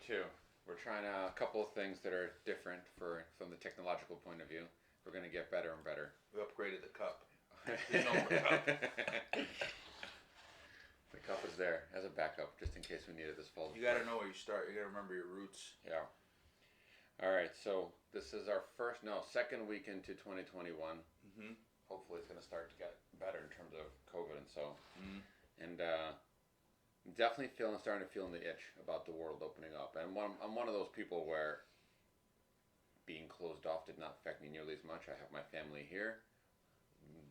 too. We're trying a couple of things that are different from the technological point of view. We're going to get better and better. We upgraded the cup. There's no more cup. The cup is there as a backup, just in case we need it this fall. You got to know where you start. You got to remember your roots. Yeah. All right. So this is our second week into 2021. Mm-hmm. Hopefully, it's going to start to get better in terms of COVID and so. Mm-hmm. And I'm definitely starting to feel the itch about the world opening up. And I'm one of those people where being closed off did not affect me nearly as much. I have my family here.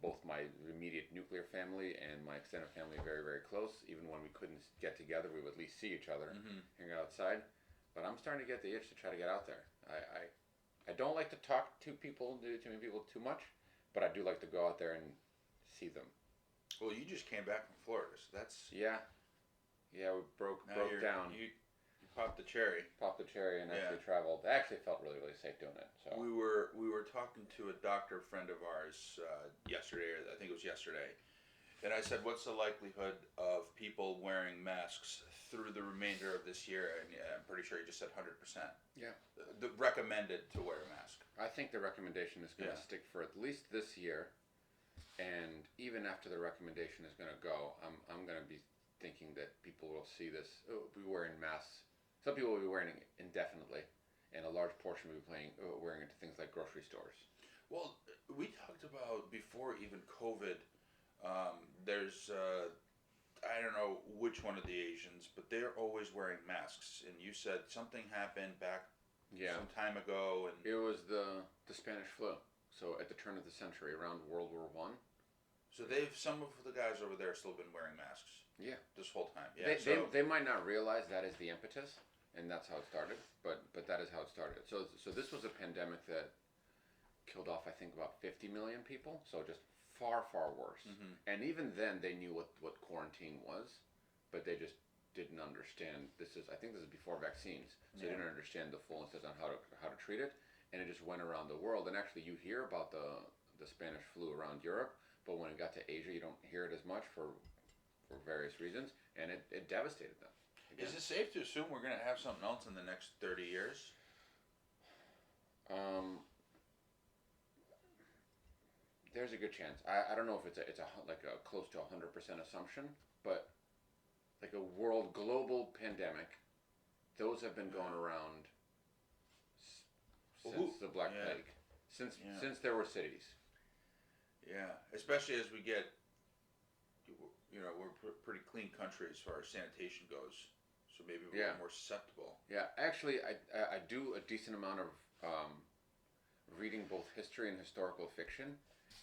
Both my immediate nuclear family and my extended family very, very close. Even when we couldn't get together, we would at least see each other, hang out outside. But I'm starting to get the itch to try to get out there. I don't like to talk to many people too much, but I do like to go out there and see them. Well, you just came back from Florida, so that's... Yeah, we broke down. You popped the cherry. Popped the cherry and actually traveled. I actually felt really, really safe doing it. So we were talking to a doctor friend of ours yesterday, or I think it was yesterday, and I said, "What's the likelihood of people wearing masks through the remainder of this year?" And I'm pretty sure he just said 100%. Yeah. The recommended to wear a mask. I think the recommendation is going to stick for at least this year, and even after the recommendation is going to go, I'm going to be thinking that people will see this. Be wearing masks. Some people will be wearing it indefinitely, and a large portion will be wearing it to things like grocery stores. Well, we talked about before even COVID. There's I don't know which one of the Asians, but they're always wearing masks. And you said something happened back some time ago, and it was the Spanish flu. So at the turn of the century, around World War I. So some of the guys over there still been wearing masks. Yeah. This whole time. Yeah. They might not realize that is the impetus, and that's how it started. But that is how it started. So this was a pandemic that killed off, I think, about 50 million people. So just far, far worse. Mm-hmm. And even then, they knew what quarantine was, but they just didn't understand. I think this is before vaccines, so they didn't understand the full on how to treat it, and it just went around the world. And actually, you hear about the Spanish flu around Europe, but when it got to Asia, you don't hear it as much for various reasons, and it devastated them. Again. Is it safe to assume we're going to have something else in the next 30 years? There's a good chance. I don't know if it's a close to 100% assumption, but like a global pandemic, those have been going around since the Black Plague, since there were cities. Yeah, especially as we get, we're a pretty clean country as far as sanitation goes, so maybe we're more susceptible. Yeah, actually, I do a decent amount of reading both history and historical fiction,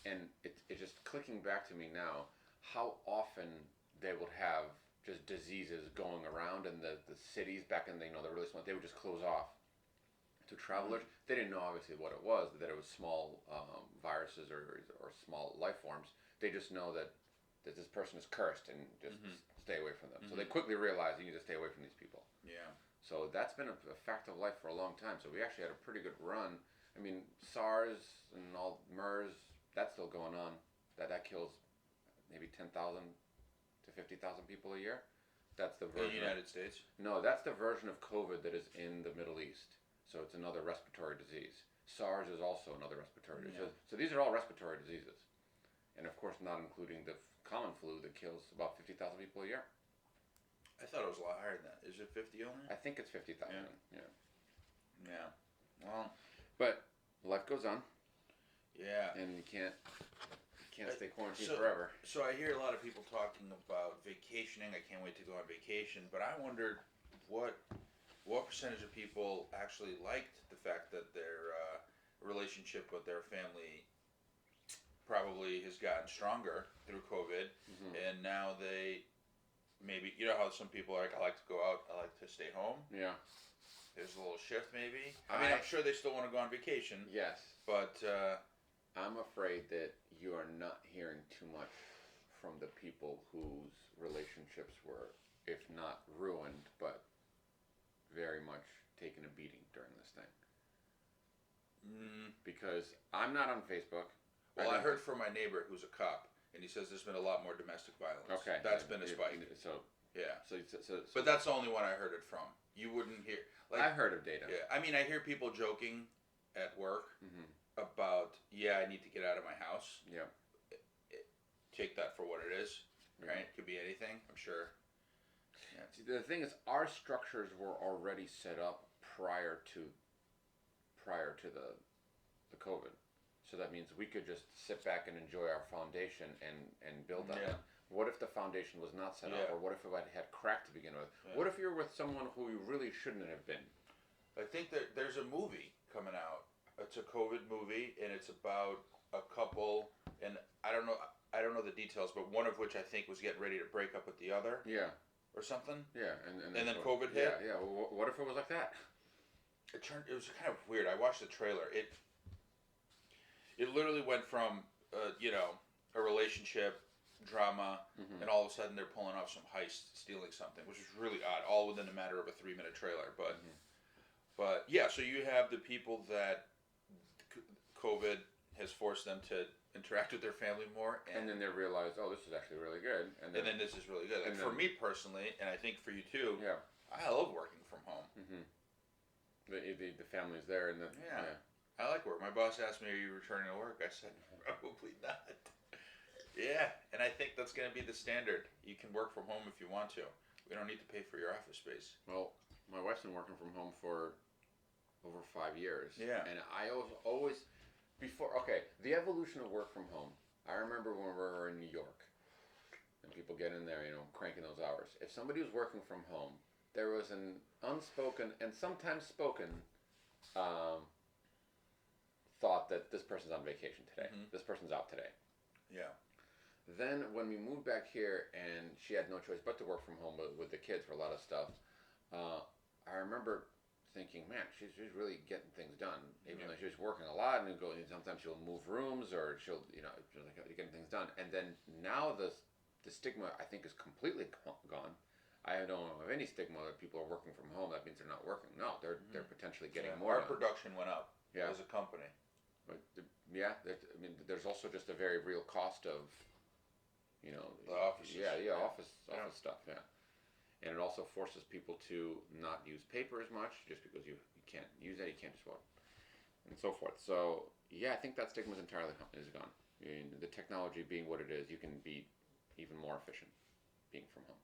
and it's just clicking back to me now how often they would have just diseases going around in the cities back in the really small. They would just close off to travelers. They didn't know obviously what it was, that it was small viruses or small life forms. They just know that this person is cursed and just stay away from them. So they quickly realized you need to stay away from these people. Yeah. So that's been a fact of life for a long time. So we actually had a pretty good run. I mean, SARS and all MERS, that's still going on. That kills maybe 10,000 to 50,000 people a year. That's the version. In the United States? No, that's the version of COVID that is in the Middle East. So it's another respiratory disease. SARS is also another respiratory disease. So these are all respiratory diseases. And of course not including the common flu that kills about 50,000 people a year. I thought it was a lot higher than that. Is it 50 only? I think it's 50,000. Yeah. Well, but life goes on. Yeah. And you can't stay quarantined forever. So I hear a lot of people talking about vacationing. I can't wait to go on vacation. But I wondered what percentage of people actually liked the fact that their relationship with their family probably has gotten stronger through COVID, and now they maybe, how some people are like, I like to go out, I like to stay home. Yeah. There's a little shift maybe. I mean, I'm sure they still want to go on vacation. Yes. But I'm afraid that you are not hearing too much from the people whose relationships were, if not ruined, but very much taken a beating during this thing. Because I'm not on Facebook. Well, I heard from my neighbor who's a cop, and he says there's been a lot more domestic violence. Okay. That's been a spike. So yeah. So but that's the only one I heard it from. You wouldn't hear, Like, I've heard of data. yeah, I mean, I hear people joking at work Hmm. about, yeah, I need to get out of my house. Yeah. Take that for what it is, Mhm. right? Could be anything, I'm sure. Yeah. See, the thing is, our structures were already set up prior to the COVID. So that means we could just sit back and enjoy our foundation and build on Yeah. it. What if the foundation was not set up, Yeah. or what if it had cracked to begin with? Yeah. What if you're with someone who you really shouldn't have been? I think that there's a movie coming out. It's a COVID movie, and it's about a couple, and I don't know the details, but one of which I think was getting ready to break up with the other Yeah, or something. yeah, And then COVID hit? Yeah, yeah. Well, what if it was like that? It was kind of weird. I watched the trailer. It literally went from a relationship drama, Mhm. and all of a sudden they're pulling off some heist, stealing something, which is really odd, all within a matter of a 3-minute trailer. But yeah, so you have the people that COVID has forced them to interact with their family more, And then they realized, oh, this is actually really good. and then this is really good. Like and for then- me personally, and I think for you too, Yeah. I love working from home. Mm-hmm. The family's there, and Yeah. I like work. My boss asked me, "Are you returning to work?" I said, "Probably not." Yeah, and I think that's going to be the standard. You can work from home if you want to. We don't need to pay for your office space. Well, my wife's been working from home for over 5 years. Yeah. And I always before the evolution of work from home. I remember when we were in New York, and people get in there, cranking those hours. If somebody was working from home, there was an unspoken and sometimes spoken thought that this person's on vacation today. Mhm. This person's out today. Yeah. Then when we moved back here, and she had no choice but to work from home with the kids for a lot of stuff, I remember thinking, man, she's really getting things done, even though she's working a lot, and sometimes she'll move rooms, or she'll getting things done. And then now the stigma, I think, is completely gone. I don't know of any stigma that people are working from home. That means they're not working. No, they're potentially getting more Our done. production went up Yeah. as a company. But I mean, there's also just a very real cost of, The offices. Yeah, office Yeah. stuff. Yeah, and it also forces people to not use paper as much, just because you can't use it, you can't just and so forth. So yeah, I think that stigma is entirely gone. I mean, the technology being what it is, you can be even more efficient being from home.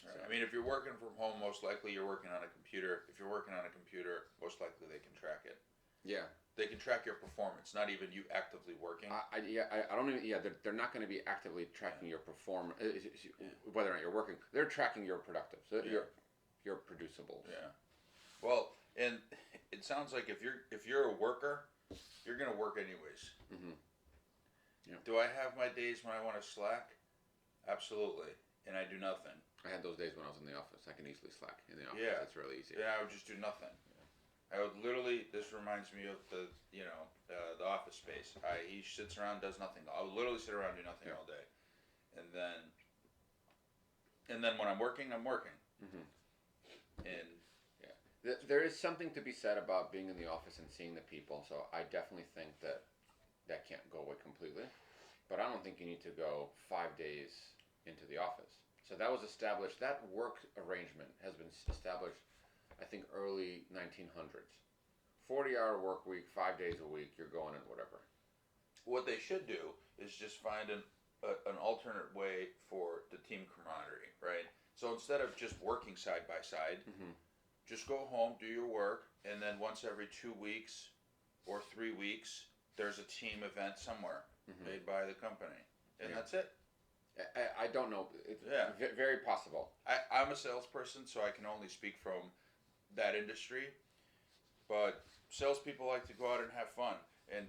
Right. I mean, if you're working from home, most likely you're working on a computer. If you're working on a computer, most likely they can track it. Yeah. They can track your performance, not even you actively working. I don't even. Yeah, they're not going to be actively tracking your performance, whether or not you're working. They're tracking your productive, so your producibles. Yeah. Well, and it sounds like if you're a worker, you're gonna work anyways. Mm-hmm. Yeah. Do I have my days when I want to slack? Absolutely, and I do nothing. I had those days when I was in the office. I can easily slack in the office. Yeah. It's really easy. Yeah, I would just do nothing. I would literally. This reminds me of the Office Space. He sits around, does nothing. I would literally sit around, do nothing all day, and then when I'm working, I'm working. Mm-hmm. And There is something to be said about being in the office and seeing the people. So I definitely think that can't go away completely. But I don't think you need to go 5 days into the office. So that was established. That work arrangement has been established, I think, early 1900s. 40-hour work week, 5 days a week. You're going in whatever. what they should do is just find an alternate way for the team camaraderie, right? So instead of just working side by side, Mm-hmm. just go home, do your work, and then once every 2 weeks or 3 weeks, there's a team event somewhere Mm-hmm. made by the company, and Yeah. that's it. I don't know. It's Yeah. very possible. I'm a salesperson, so I can only speak from that industry. But salespeople like to go out and have fun, and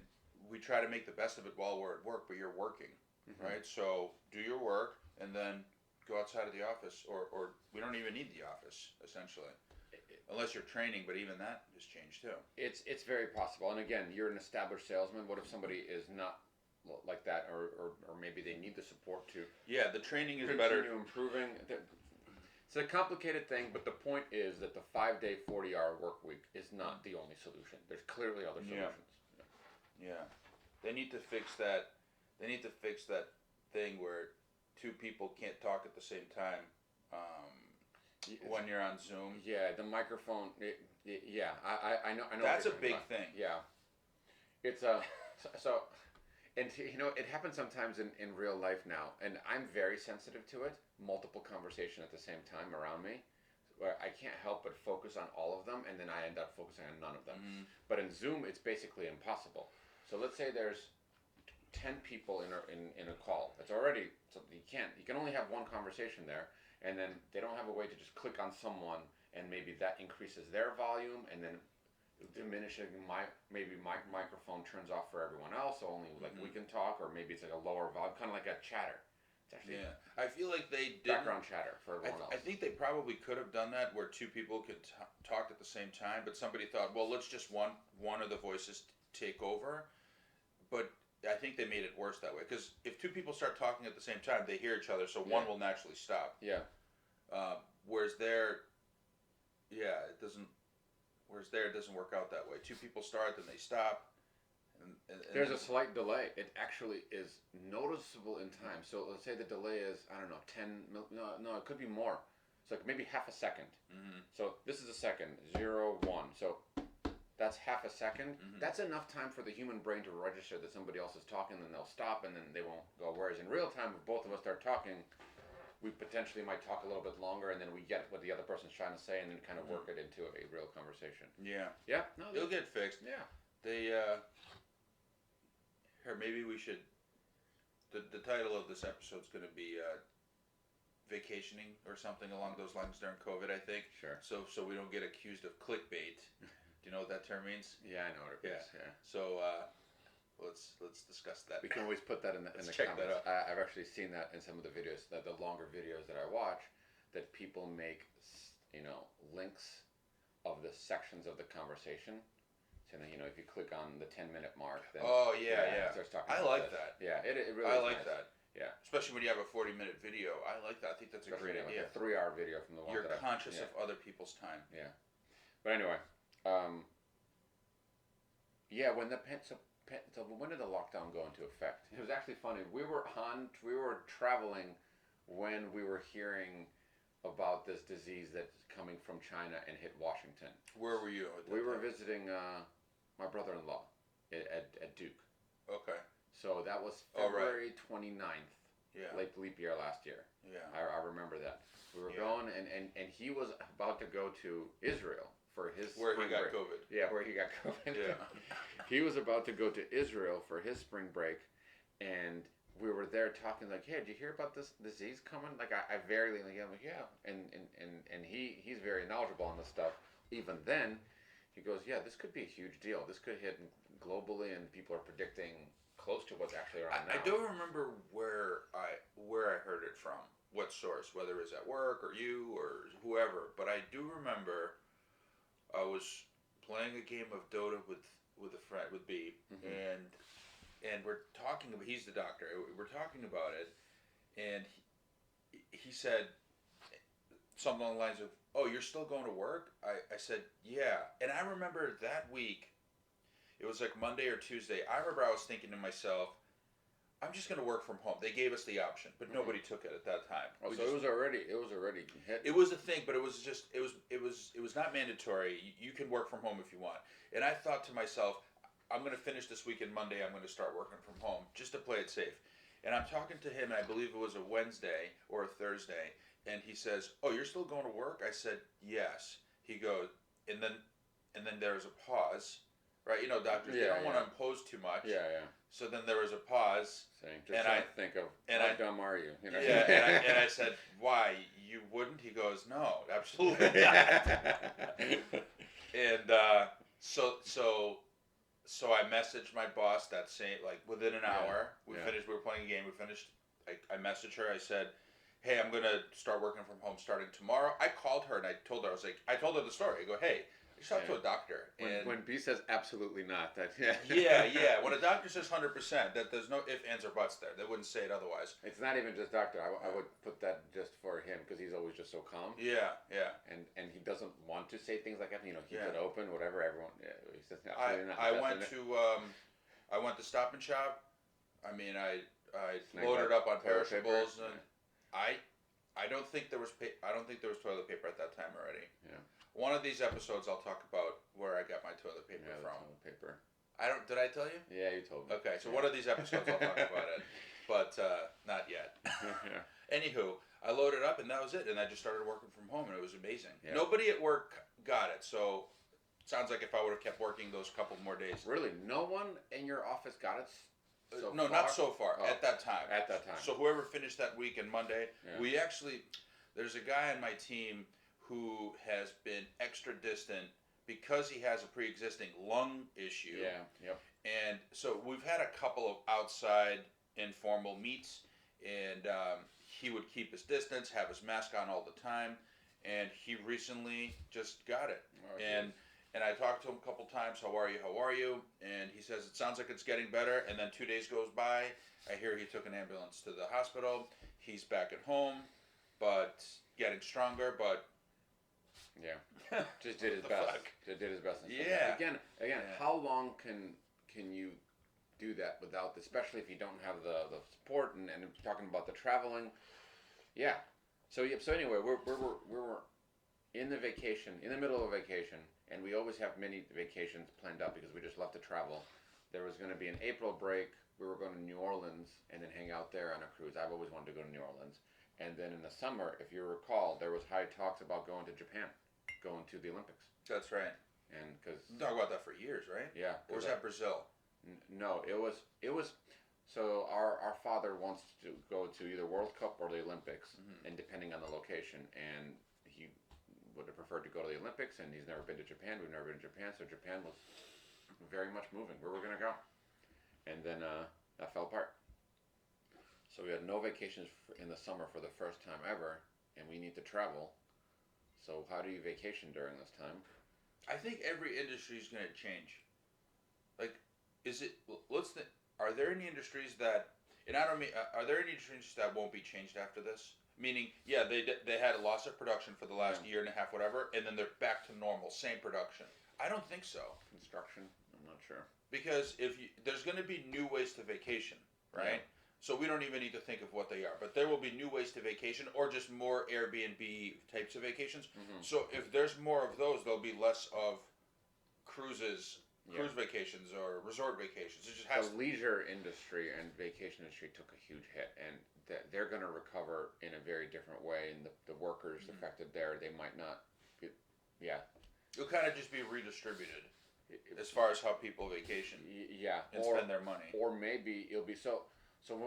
we try to make the best of it while we're at work. But you're working, Mm-hmm. right? So do your work, and then go outside of the office, or we don't even need the office essentially, unless you're training. But even that has changed too. It's very possible. And again, you're an established salesman. What if somebody is not like that, or maybe they need the support to Yeah, the training is continue better. improving? It's a complicated thing, but the point is that the 5-day, 40-hour work week is not the only solution. There's clearly other Yeah. solutions. Yeah, they need to fix that. They need to fix that thing where two people can't talk at the same time. when you're on Zoom. Yeah, the microphone. Yeah, I know. I know. That's what a you're talking big about. thing. Yeah, it's so, and it happens sometimes in real life now, and I'm very sensitive to it. Multiple conversation at the same time around me, where I can't help but focus on all of them, and then I end up focusing on none of them. Mm-hmm. But in Zoom, it's basically impossible. So let's say there's 10 people in a call. It's already so you can only have one conversation there, and then they don't have a way to just click on someone and maybe that increases their volume and then diminishing my microphone turns off for everyone else, so only like we can talk, or maybe it's like a lower volume, kind of like a chatter. It's actually I feel like they did background chatter for everyone else. I think they probably could have done that where two people could talk at the same time, but somebody thought, well, let's just one of the voices take over. But I think they made it worse that way, because if two people start talking at the same time, they hear each other, so one will naturally stop. Yeah. Whereas there, it doesn't. Whereas there, it doesn't work out that way. Two people start, then they stop. And there's a slight delay. It actually is noticeable in time. So let's say the delay is, I don't know, 10. No, it could be more. So like maybe half a second. Mm-hmm. So this is a second, 0, 1. So that's half a second. Mm-hmm. That's enough time for the human brain to register that somebody else is talking, and they'll stop, and then they won't go. Whereas in real time, if both of us start talking, we potentially might talk a little bit longer, and then we get what the other person's trying to say, and then kind of work it into a real conversation. Yeah. Yeah. No, it'll get fixed. Yeah. They here, maybe we should. The title of this episode is going to be vacationing or something along those lines during COVID, I think. Sure. So we don't get accused of clickbait. Do you know what that term means? Yeah, I know what it is. Yeah. So let's discuss that. We can always put that in the check comments. that out. I've actually seen that in some of the videos, the longer videos that I watch, that people make, links of the sections of the conversation. So if you click on the 10-minute mark, then it starts talking. I like that. Yeah, it really. I is like nice. that. Yeah. Especially when you have a 40-minute video. I like that. I think that's Especially a great idea. like a 3-hour video from the one You're that conscious of other people's time. Yeah. But anyway, when when did the lockdown go into effect? It was actually funny. We were traveling when we were hearing about this disease that's coming from China and hit Washington. Where were you? We were visiting my brother-in-law at Duke. Okay. So that was February 29th. Yeah. Late leap year last year. Yeah. I remember that. We were going, and he was about to go to Israel for his where he got break. COVID. Yeah, where he got COVID. Yeah. He was about to go to Israel for his spring break, and we were there talking like, "Hey, did you hear about this disease coming?" Like I very like, I'm like, "Yeah," and he's very knowledgeable on this stuff. Even then, he goes, "Yeah, this could be a huge deal. This could hit globally, and people are predicting close to what's actually around now." I don't remember where I heard it from, what source, whether it was at work or you or whoever, but I do remember I was playing a game of Dota with a friend, with B, and we're talking about, he's the doctor, we're talking about it, and he said something along the lines of, "Oh, you're still going to work?" I said, "Yeah." And I remember that week, it was like Monday or Tuesday, I remember I was thinking to myself, I'm just going to work from home. They gave us the option, but nobody took it at that time. Oh, so it was already hit. It was a thing, but it was just it was not mandatory. You can work from home if you want. And I thought to myself, I'm going to finish this weekend Monday. I'm going to start working from home just to play it safe. And I'm talking to him, and I believe it was a Wednesday or a Thursday, and he says, "Oh, you're still going to work?" I said, "Yes." He goes, and then there's a pause. Right, doctors, they don't want to impose too much. Yeah, yeah. So then there was a pause. Saying, just trying to think of how dumb are you? Yeah, and I said, "Why, you wouldn't?" He goes, "No, absolutely not." And so I messaged my boss that same, like within an hour. We finished. We were playing a game. We finished. I messaged her. I said, "Hey, I'm gonna start working from home starting tomorrow." I called her and I told her, I told her the story. I go, "Hey, you should talk to a doctor." When B says absolutely not, that yeah. When a doctor says 100%, that there's no ifs, ands, or buts there. They wouldn't say it otherwise. It's not even just doctor. I would put that just for him because he's always just so calm. Yeah. And he doesn't want to say things like that. Keep it open, whatever. Everyone. Yeah, he says absolutely not. I went to Stop and Shop. I mean, I loaded up on perishables, and I don't think there was toilet paper at that time already. Yeah. One of these episodes, I'll talk about where I got my toilet paper Yeah, the from. toilet paper. I don't. Did I tell you? Yeah, you told me. Okay, so Yeah. one of these episodes I'll talk about it, but not yet. Yeah. Anywho, I loaded up and that was it, and I just started working from home, and it was amazing. Yeah. Nobody at work got it, so sounds like if I would have kept working those couple more days. Really, no one in your office got it. No, far? not so far. Oh. At that time. At that time. So whoever finished that week and Monday, Yeah. we actually, there's a guy on my team who has been extra distant because he has a pre-existing lung issue. Yeah. Yep. And so we've had a couple of outside informal meets, and he would keep his distance, have his mask on all the time, and he recently just got it. Oh, And I talked to him a couple times, how are you? And he says, it sounds like it's getting better. And then 2 days goes by. I hear he took an ambulance to the hospital. He's back at home, but getting stronger, but Yeah. Just did his The best. fuck? Just did his best. Yeah. Again. Yeah. How long can you do that without, especially if you don't have the support and talking about the traveling? Yeah. So anyway, we're in the vacation, in the middle of vacation, and we always have many vacations planned up because we just love to travel. There was going to be an April break. We were going to New Orleans and then hang out there on a cruise. I've always wanted to go to New Orleans. And then in the summer, if you recall, there was high talks about going to Japan, going to the Olympics. that's right. And because, We talked about that for years, right? yeah. Or was that Brazil? No, it was, so our father wants to go to either World Cup or the Olympics, and depending on the location, and he would have preferred to go to the Olympics, and he's never been to Japan. We've never been to Japan, so Japan was very much moving where we're going to go. And then that fell apart. So we had no vacations in the summer for the first time ever, and we need to travel. So how do you vacation during this time? I think every industry is going to change. Like, are there any industries that, and I don't mean, are there any industries that won't be changed after this? Meaning, yeah, they had a loss of production for the last year and a half, whatever, and then they're back to normal, same production. I don't think so. Construction? I'm not sure. Because there's going to be new ways to vacation, right? Yeah. So we don't even need to think of what they are, but there will be new ways to vacation, or just more Airbnb types of vacations. So if there's more of those, there'll be less of cruise vacations or resort vacations. It just has The leisure industry and vacation industry took a huge hit, and they're going to recover in a very different way. And the workers affected there, they might not. it'll kind of just be redistributed as far as how people vacation Yeah, and spend their money. or maybe it'll be so. So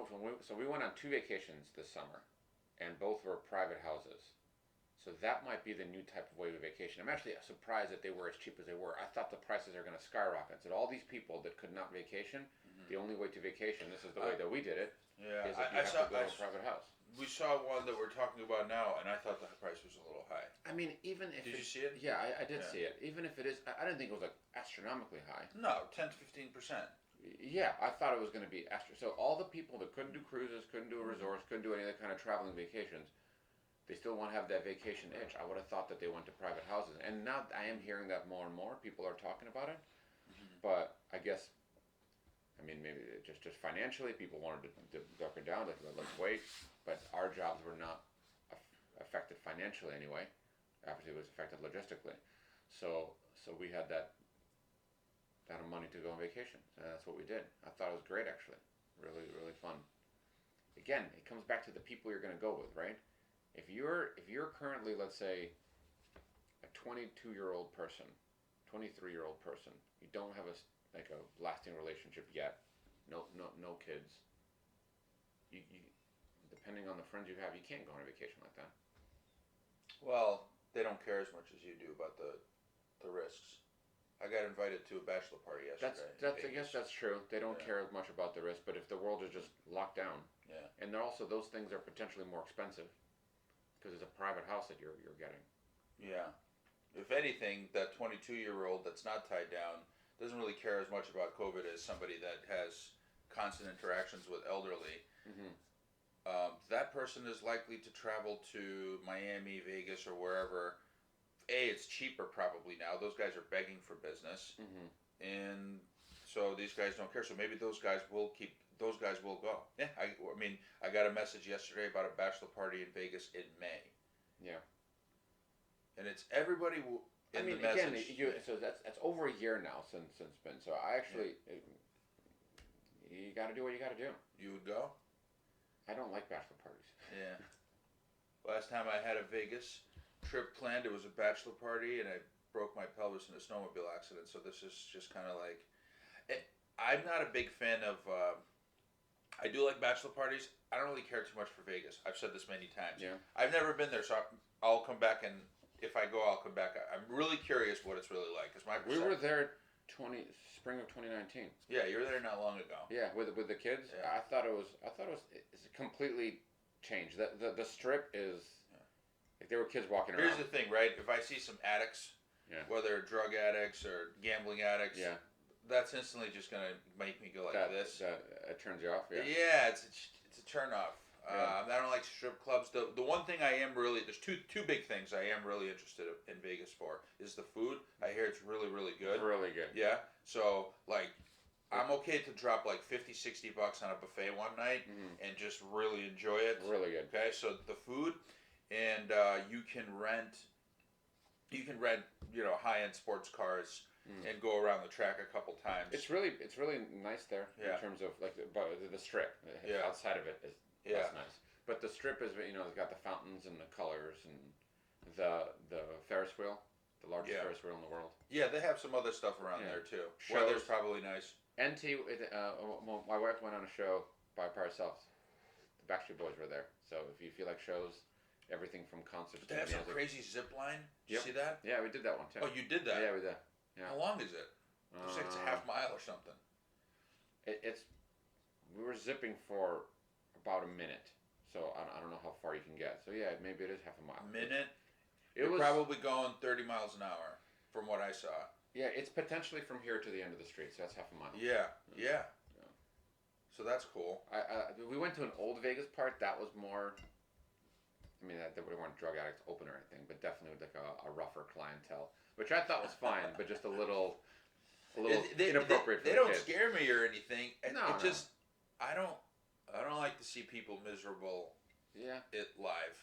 we went on 2 vacations this summer, and both were private houses. So that might be the new type of way of vacation. I'm actually surprised that they were as cheap as they were. I thought the prices are going to skyrocket. So all these people that could not vacation, the only way to vacation, this is the way that we did it, Yeah, is if you have to go to a private house. we saw one that we're talking about now, and I thought the price was a little high. I mean, even if Did you see it? Yeah, I did Yeah. see it. Even if it is, I didn't think it was like astronomically high. No, 10 to 15%. Yeah, I thought it was going to be So all the people that couldn't do cruises, couldn't do resorts, couldn't do any other kind of traveling vacations, they still want to have that vacation itch. I would have thought that they went to private houses, and now I am hearing that more and more. People are talking about it, but I guess, I mean, maybe just financially, people wanted to duck it down. Like, let's wait. But our jobs were not affected financially anyway. Obviously, it was affected logistically. So we had that of money to go on vacation, and that's what we did. I thought it was great, actually. Really, really fun. Again, it comes back to the people you're going to go with, right? If you're currently, let's say, a 22-year-old person, 23-year-old person, you don't have a lasting relationship yet, no kids. You depending on the friends you have, you can't go on a vacation like that. Well, they don't care as much as you do about the risks. I got invited to a bachelor party yesterday. I guess that's true. They don't care as much about the risk, but if the world is just locked down, Yeah. and they're also, those things are potentially more expensive because it's a private house that you're getting. Yeah. If anything, that 22-year-old that's not tied down doesn't really care as much about COVID as somebody that has constant interactions with elderly. That person is likely to travel to Miami, Vegas, or wherever. It's cheaper probably now. Those guys are begging for business. And so these guys don't care. So maybe those guys will keep those guys will go. Yeah, I mean, I got a message yesterday about a bachelor party in Vegas in May. Yeah. And it's everybody in I mean, the again, message. so that's over a year now since been. So I actually, you got to do what you got to do. You would go? I don't like bachelor parties. Yeah. Last time I had a Vegas trip planned, it was a bachelor party, and I broke my pelvis in a snowmobile accident. So this is just kind of like, I'm not a big fan of. I do like bachelor parties. I don't really care too much for Vegas. I've said this many times. Yeah. I've never been there, so I'll come back, and if I go, I'll come back. I'm really curious what it's really like. Cause We were there spring of 2019. Yeah, you were there not long ago. Yeah, with the kids. Yeah. I thought it was it's completely changed. The strip is like there were kids walking around. Here's the thing, right? If I see some addicts, whether drug addicts or gambling addicts, that's instantly just gonna make me go like this. It turns you off. Yeah. Yeah, it's a turn off. I don't like strip clubs. The one thing I am really there's two big things I am really interested in Vegas for is the food. I hear it's really good. Really good. Yeah. So like I'm okay to drop like $50-$60 on a buffet one night and just really enjoy it. Really good. Okay, so the food, and you can rent high end sports cars and go around the track a couple times. It's really nice there in terms of like the strip. Outside of it is that's nice. But the strip is it's got the fountains and the colors and the Ferris wheel, the largest Ferris wheel in the world. Yeah, they have some other stuff around there too. Shows. Weather's probably nice. My wife went on a show by herself. The Backstreet Boys were there. So if you feel like shows, everything from concerts. But they have some crazy zip line. Did you see that? Yeah, we did that one too. Oh, you did that? Yeah, we did. Yeah. How long is it? It's like it's a half mile or something. We were zipping for about a minute, so I don't know how far you can get. So yeah, maybe it is half a mile. A minute? It was probably going 30 miles an hour from what I saw. Yeah, it's potentially from here to the end of the street, so that's half a mile. Yeah. So that's cool. We went to an old Vegas part. That was more. I mean, they weren't drug addicts open or anything, but definitely like a rougher clientele, which I thought was fine, but just a little inappropriate for the kids. They don't scare me or anything. No. I don't like to see people miserable. Yeah. Live.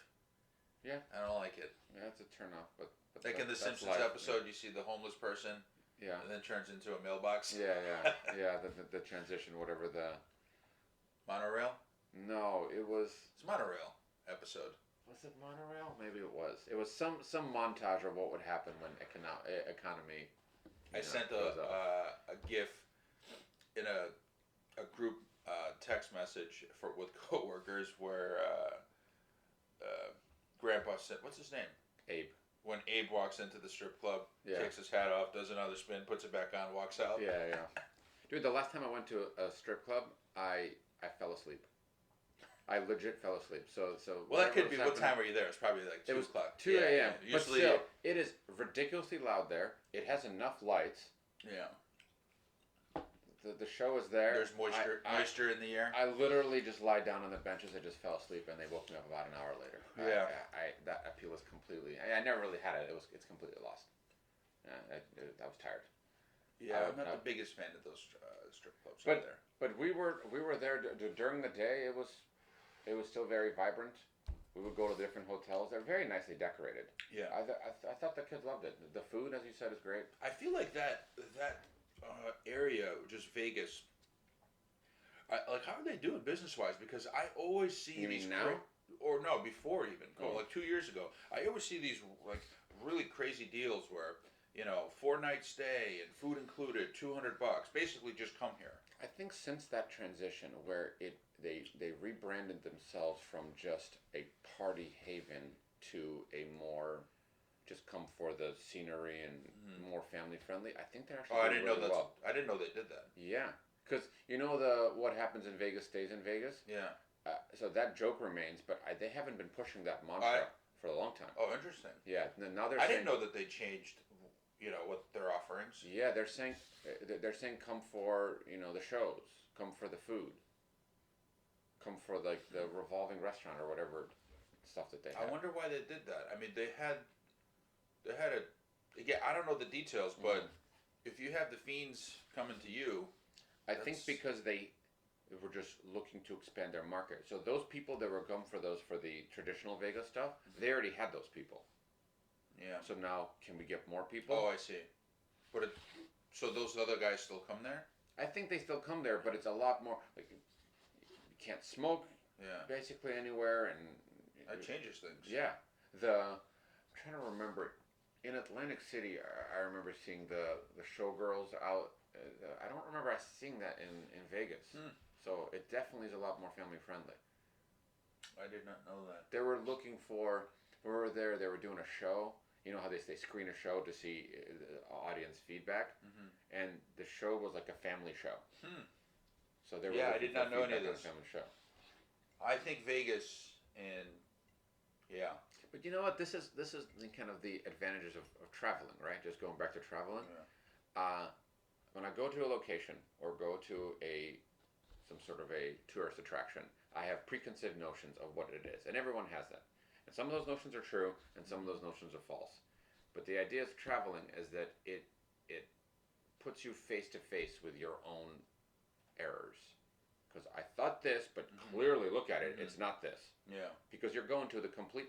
Yeah. I don't like it. Yeah, it's a turn off, but like in the Simpsons episode, you see the homeless person. Yeah. And then turns into a mailbox. Yeah. The transition, whatever the. Monorail? No, it was. It's Monorail episode. Was it Monorail? Maybe it was. It was some montage of what would happen when economy. I sent a GIF in a group text message with coworkers where Grandpa said, "What's his name?" Abe. When Abe walks into the strip club, takes his hat off, does another spin, puts it back on, walks out. Yeah. Dude, the last time I went to a strip club, I fell asleep. I legit fell asleep. So. Well, that could be. What time were you there? It's probably like 2 o'clock. 2 a.m. Yeah. But still, it is ridiculously loud there. It has enough lights. Yeah. The show is there. There's moisture in the air. I literally just lied down on the benches. I just fell asleep, and they woke me up about an hour later. Yeah. That appeal is completely. I never really had it. It's completely lost. I was tired. Yeah, I'm not the biggest fan of those strip clubs out there. But we were there during the day. It was still very vibrant. We would go to different hotels. They're very nicely decorated. Yeah. I thought the kids loved it. The food, as you said, is great. I feel like that area, just Vegas. Like, how are they doing business wise? Because I always see You these mean now? or no, before even like 2 years ago. I always see these like really crazy deals where 4-night stay and food included, $200. Basically, just come here. I think since that transition where they rebranded themselves from just a party haven to a more just come for the scenery and more family friendly. I think they're actually. Oh, I didn't know that. Well. I didn't know they did that. Yeah, because what happens in Vegas stays in Vegas. Yeah. So that joke remains, but they haven't been pushing that mantra for a long time. Oh, interesting. Yeah. Now they're. I didn't know that they changed. What their offerings. Yeah, they're saying come for the shows, come for the food, come for like the revolving restaurant or whatever stuff that they have. I wonder why they did that. I mean, they had I don't know the details, but if you have the fiends coming to you, I think because were just looking to expand their market. So those people that were going for the traditional Vegas stuff, they already had those people. Yeah. So now, can we get more people? Oh, I see. But so those other guys still come there? I think they still come there, but it's a lot more like you can't smoke Yeah. basically anywhere, and That changes things. yeah. I'm trying to remember. In Atlantic City, I remember seeing the showgirls out. I don't remember seeing that in Vegas. So it definitely is a lot more family friendly. I did not know that. They were looking for. We were there. They were doing a show. You know how they screen a show to see audience feedback, and the show was like a family show. So they were. Yeah, I looking did for not know any of feedback on this. a family show. I think Vegas and yeah. But you know what? This is the kind of the advantages of traveling, right? Just going back to traveling. Yeah. When I go to a location or go to some sort of a tourist attraction, I have preconceived notions of what it is, and everyone has that. And some of those notions are true, and some of those notions are false. But the idea of traveling is that it puts you face to face with your own errors. Because I thought this, but clearly look at it, it's not this. Yeah. Because you're going to the complete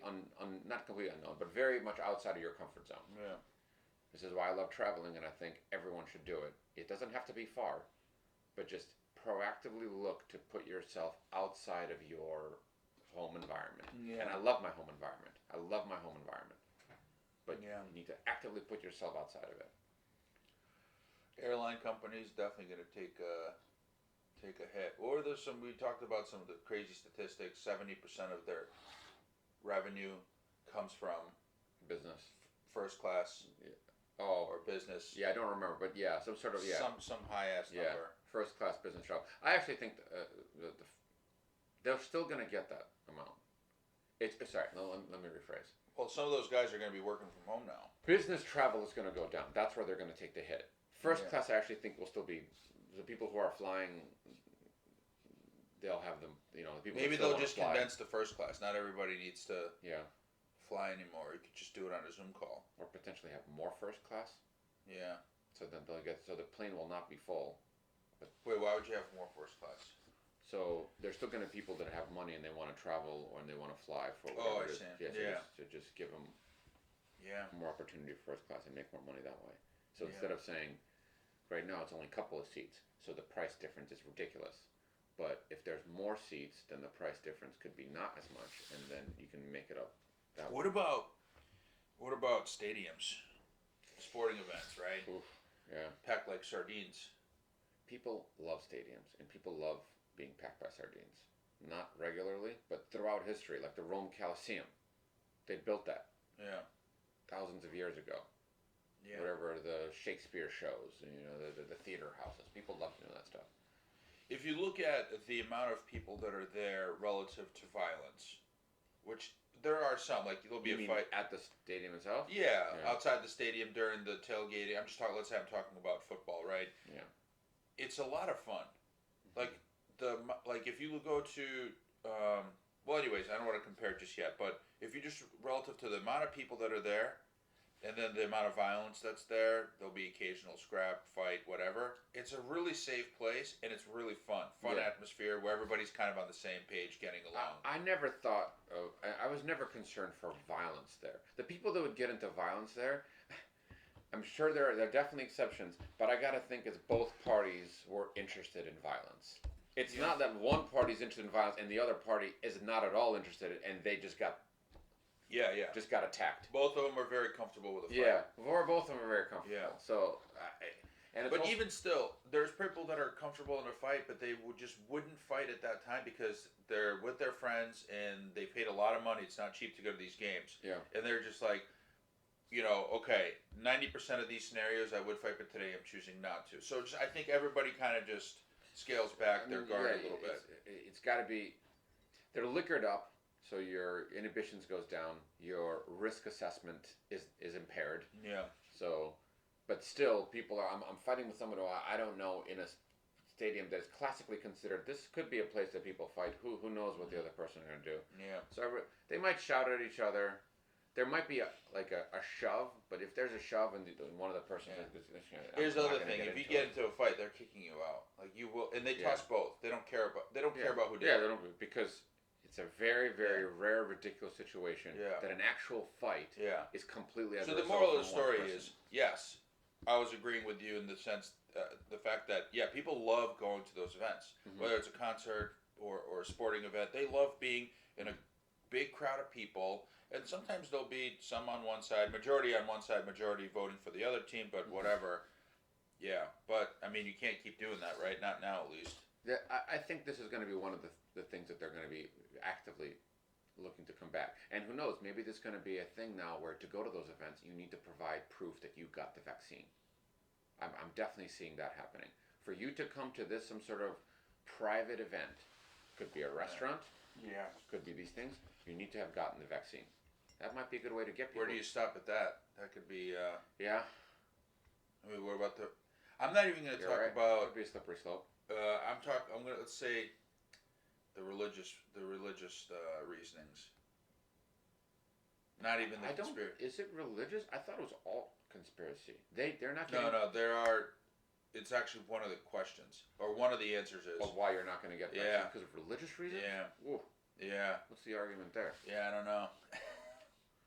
not complete unknown, but very much outside of your comfort zone. Yeah. This is why I love traveling, and I think everyone should do it. It doesn't have to be far, but just proactively look to put yourself outside of your home environment. Yeah. And I love my home environment. I love my home environment. But Yeah. you need to actively put yourself outside of it. Airline companies definitely going to take a hit. Or we talked about some of the crazy statistics. 70% of their revenue comes from Business. first class Oh, or business. yeah, I don't remember, but yeah, some sort of, yeah. Some high ass number. First class business travel. I actually think they're still going to get that amount. Sorry, let me rephrase. Well, some of those guys are going to be working from home now. Business travel is going to go down. That's where they're going to take the hit. First Yeah. class, I actually think will still be the people who are flying. They'll have them. The people. Maybe that still they'll wanna just fly. condense the first class. Not everybody needs to Yeah, fly anymore. You could just do it on a Zoom call. or potentially have more first class. Yeah. So then so the plane will not be full. Wait, why would you have more first class? So there's still going to be people that have money and they want to travel or they want to fly for whatever. Oh, I it is. see. Yeah. So Yeah. just give them Yeah. more opportunity for first class and make more money that way. So Yeah. instead of saying, right now it's only a couple of seats, so the price difference is ridiculous. But if there's more seats, then the price difference could be not as much, and then you can make it up that way. What about stadiums? Sporting events, right? Oof, yeah. Packed like sardines. People love stadiums, and people love being packed by sardines. Not regularly, but throughout history, like the Rome Colosseum. They built that Yeah. thousands of years ago. Yeah. Whatever the Shakespeare shows, the theater houses. People love doing that stuff. If you look at the amount of people that are there relative to violence, which there are some, like there'll be You a mean fight. at the stadium itself? Yeah, Yeah. outside the stadium during the tailgating. I'm just talking. Let's say I'm talking about football, right? Yeah. It's a lot of fun. Like if you go to, well, anyways, I don't want to compare just yet, but if you just relative to the amount of people that are there, and then the amount of violence that's there'll be occasional scrap, fight, whatever. It's a really safe place, and it's really fun Yeah. atmosphere where everybody's kind of on the same page, getting along. I never thought of. I was never concerned for violence there. The people that would get into violence there, I'm sure there are definitely exceptions, but I gotta think it's both parties were interested in violence. It's Yeah. not that one party's interested in violence and the other party is not at all interested, and they just got Yeah. attacked. Both of them are very comfortable with the fight. Yeah, or both of them are very comfortable. Yeah. So, and it's But also, even still, there's people that are comfortable in a fight, but they wouldn't fight at that time because they're with their friends and they paid a lot of money. It's not cheap to go to these games. Yeah. And they're just like, okay, 90% of these scenarios I would fight, but today I'm choosing not to. So I think everybody kind of just scales back their guard a little bit. It's got to be. They're liquored up, so your inhibitions goes down. Your risk assessment is impaired. Yeah. So, but still, people are. I'm fighting with someone who I don't know in a stadium that is classically considered. This could be a place that people fight. Who knows what the other person is going to do? Yeah. So they might shout at each other. there might be a shove, but if there's a shove and one of the persons, Yeah. Here's the other thing: if you get into a fight, they're kicking you out. Like you will, and they toss both. They don't care about. They don't care about who did. Yeah, they don't, because it's a very, very rare, ridiculous situation that an actual fight is completely. So the moral of the story is, yes, I was agreeing with you in the sense, the fact that people love going to those events, whether it's a concert or a sporting event. They love being in a big crowd of people. And sometimes there'll be some on one side, majority on one side, majority voting for the other team, but whatever. Yeah, but I mean, you can't keep doing that, right? Not now, at least. Yeah, I think this is going to be one of the things that they're going to be actively looking to combat. And who knows, maybe there's going to be a thing now where to go to those events, you need to provide proof that you got the vaccine. I'm definitely seeing that happening. For you to come to some sort of private event, could be a restaurant, could be these things, you need to have gotten the vaccine. That might be a good way to get people. Where do you stop at that? That could be. Yeah. I mean, what about the? I'm not even going to talk about. Could be a slippery slope. I'm gonna let's say the religious reasonings. Not even the conspiracy. Is it religious? I thought it was all conspiracy. They're not. No. There are. It's actually one of the questions, or one of the answers is. Of why you're not going to get vaccine because of religious reasons. Yeah. Ooh. Yeah. What's the argument there? Yeah, I don't know.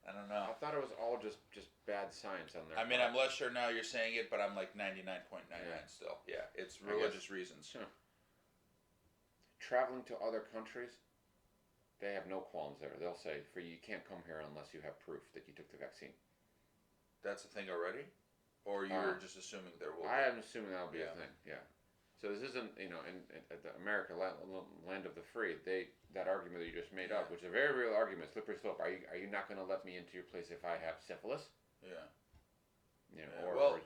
I don't know. I thought it was all just bad science on there. I mean, I'm less sure now you're saying it, but I'm like 99.99 still. Yeah, it's religious reasons. Huh. Traveling to other countries, they have no qualms there. They'll say, you can't come here unless you have proof that you took the vaccine. That's a thing already? Or you're just assuming there will be? I am assuming that'll be a thing, yeah. So this isn't, in the America, land of the free, that argument that you just made up, which is a very real argument, slippery slope. Are you not going to let me into your place if I have syphilis? Yeah. Or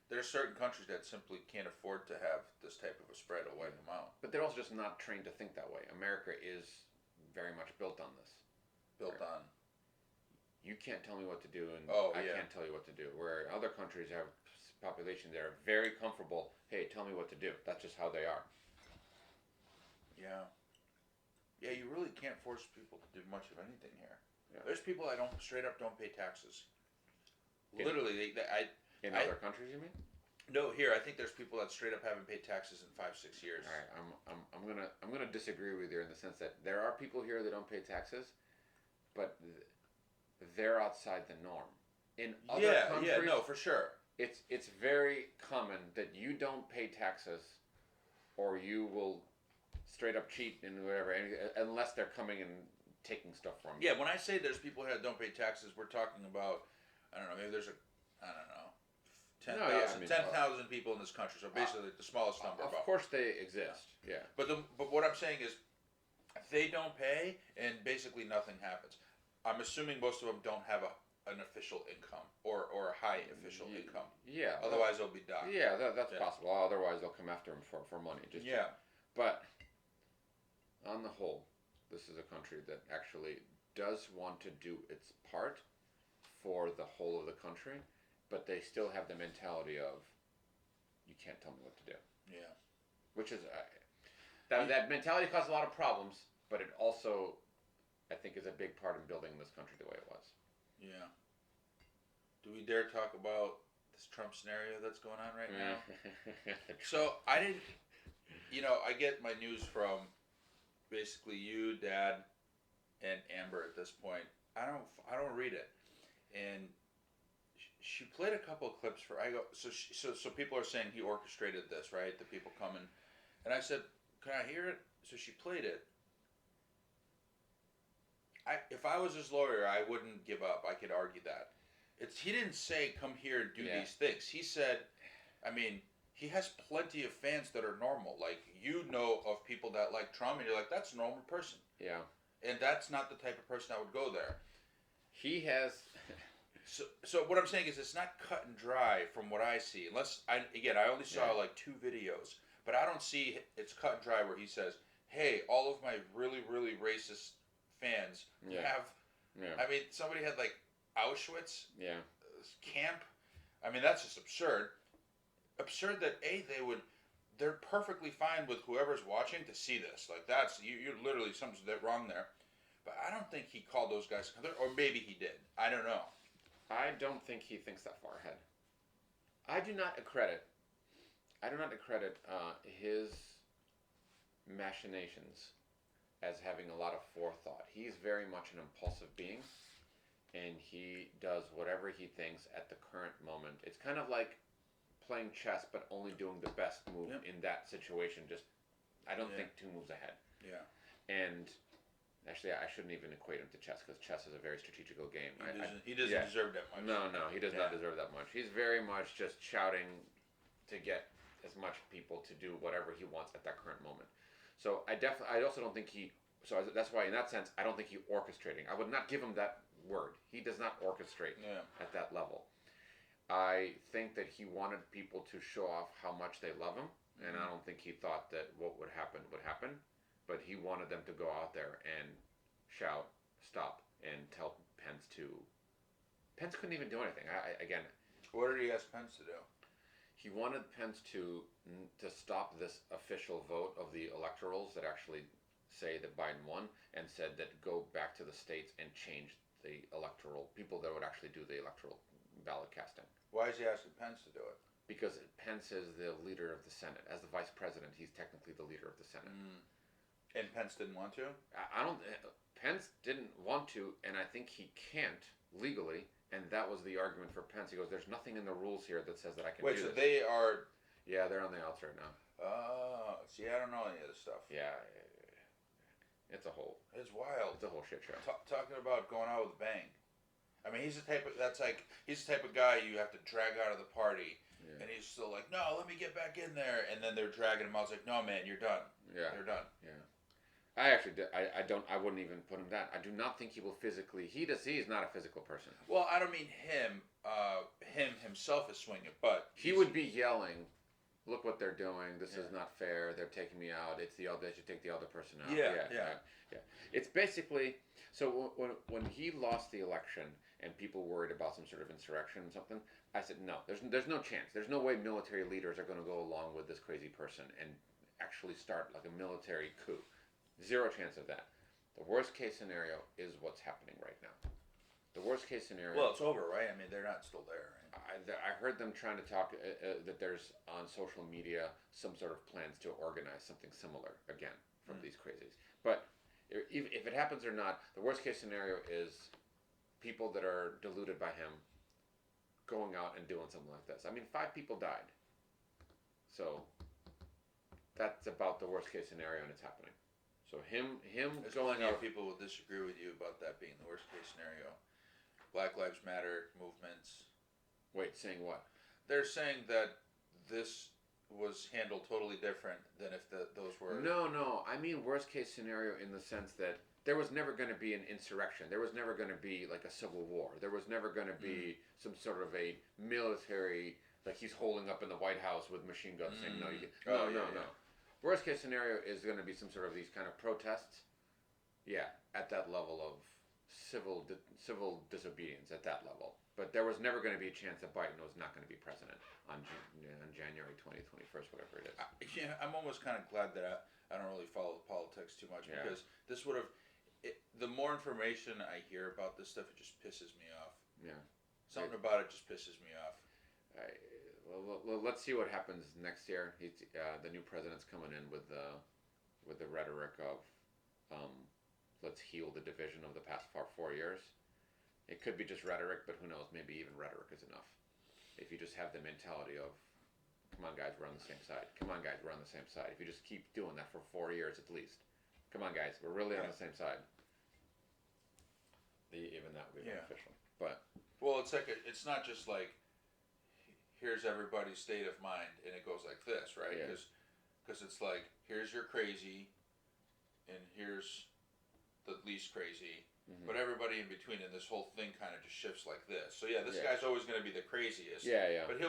there are certain countries that simply can't afford to have this type of a spread or wipe them out. But they're also just not trained to think that way. America is very much built on this. Built on? You can't tell me what to do, and I can't tell you what to do. Where other countries have population that are very comfortable, hey, tell me what to do. That's just how they are. Yeah. Yeah, you really can't force people to do much of anything here. Yeah. There's people that straight up don't pay taxes. Literally, in other countries, you mean? No, here I think there's people that straight up haven't paid taxes in 5-6 years. All right, I'm gonna disagree with you in the sense that there are people here that don't pay taxes, but they're outside the norm. In other countries, for sure. It's very common that you don't pay taxes, or you will straight up cheat and whatever, unless they're coming and taking stuff from you. Yeah, when I say there's people here that don't pay taxes, we're talking about, I don't know, maybe there's 10,000 people in this country. So basically, the smallest number. Of course, they exist. Yeah. But what I'm saying is, they don't pay, and basically nothing happens. I'm assuming most of them don't have an official income or a high official income. Yeah. Otherwise, they'll be docked. Yeah, that's possible. Otherwise, they'll come after them for money. But on the whole, this is a country that actually does want to do its part for the whole of the country, but they still have the mentality of, you can't tell me what to do. Yeah. Which is, that mentality caused a lot of problems, but it also, I think, is a big part in building this country the way it was. Yeah. Do we dare talk about this Trump scenario that's going on right now? So I didn't, I get my news from basically you, Dad, and Amber at this point. I don't read it, and she played a couple of clips so people are saying he orchestrated this, right? The people coming, and I said, can I hear it? So she played it. If I was his lawyer, I wouldn't give up. I could argue that. He didn't say, come here and do these things. He said, he has plenty of fans that are normal. Like, of people that like Trump, and you're like, that's a normal person. Yeah. And that's not the type of person that would go there. He has... So what I'm saying is it's not cut and dry from what I see. I only saw like 2 videos. But I don't see it's cut and dry where he says, hey, all of my really, really racist fans have... Yeah. Somebody had like Auschwitz camp. That's just absurd. Absurd that they're perfectly fine with whoever's watching to see this. Like, that's you're literally something's wrong there. But I don't think he called those guys, or maybe he did. I don't know. I don't think he thinks that far ahead. I do not accredit. I do not accredit his machinations as having a lot of forethought. He's very much an impulsive being, and he does whatever he thinks at the current moment. It's kind of like playing chess, but only doing the best move in that situation. Just, I don't think 2 moves ahead. Yeah. And actually, I shouldn't even equate him to chess, because chess is a very strategical game. He doesn't deserve that much. No, he does not deserve that much. He's very much just shouting to get as much people to do whatever he wants at that current moment. So I also don't think so that's why in that sense, I don't think he orchestrating. I would not give him that word. He does not orchestrate at that level. I think that he wanted people to show off how much they love him, and I don't think he thought that what would happen, but he wanted them to go out there and shout, stop, and tell Pence to. Pence couldn't even do anything. Again, what did he ask Pence to do? He wanted Pence to stop this official vote of the electorals that actually say that Biden won, and said that go back to the states and change the electoral people that would actually do the electoral ballot casting. Why is he asking Pence to do it? Because Pence is the leader of the Senate. As the vice president, he's technically the leader of the Senate. And Pence didn't want to? I don't. Pence didn't want to, and I think he can't legally. And that was the argument for Pence. He goes, "There's nothing in the rules here that says that I can do this." Wait, so they are? Yeah, they're on the outs right now. Oh, see, I don't know any of this stuff. Yeah, it's a whole. It's wild. It's a whole shit show. Talking about going out with a bang. I mean, he's the type of he's the type of guy you have to drag out of the party, and he's still like, "No, let me get back in there," and then they're dragging him out. It's like, "No, man, you're done." Yeah, they're done. Yeah. I actually, I wouldn't even put him that. I do not think he will physically. He is not a physical person. Well, I don't mean him. Him himself is swinging, but he would be yelling, "Look what they're doing! This is not fair. They're taking me out. It's the other. They should take the other person out." Yeah. It's basically so when he lost the election and people worried about some sort of insurrection or something, I said no. There's no chance. There's no way military leaders are going to go along with this crazy person and actually start like a military coup. Zero chance of that. The worst case scenario is what's happening right now. The worst case scenario. Well, it's over, right? I mean, they're not still there. Right? I heard them trying to talk that there's on social media some sort of plans to organize something similar again from these crazies. But if it happens or not, the worst case scenario is people that are deluded by him going out and doing something like this. I mean, 5 people died. So that's about the worst case scenario, and it's happening. So him There's going plenty out. of people will disagree with you about that being the worst case scenario. Black Lives Matter movements. Wait, saying what? They're saying that this was handled totally different than if those were. No. I mean worst case scenario in the sense that there was never going to be an insurrection. There was never going to be like a civil war. There was never going to be some sort of a military, like he's holding up in the White House with machine guns saying no. No. Worst case scenario is going to be some sort of these kind of protests. Yeah, at that level of civil disobedience at that level. But there was never going to be a chance that Biden was not going to be president on January 20th, 21st, whatever it is. I'm almost kind of glad that I don't really follow the politics too much because this would have. The more information I hear about this stuff, it just pisses me off. Yeah. Something about it just pisses me off. Well, let's see what happens next year. The new president's coming in with the rhetoric of let's heal the division of the past 4 years. It could be just rhetoric, but who knows? Maybe even rhetoric is enough. If you just have the mentality of, come on guys, we're on the same side. Come on guys, we're on the same side. If you just keep doing that for 4 years at least. Come on guys, we're really on the same side. Even that would be beneficial. But well, it's not just like here's everybody's state of mind and it goes like this, right? Because it's like here's your crazy and here's the least crazy, but everybody in between, and this whole thing kind of just shifts like this. So this guy's always going to be the craziest. Yeah. But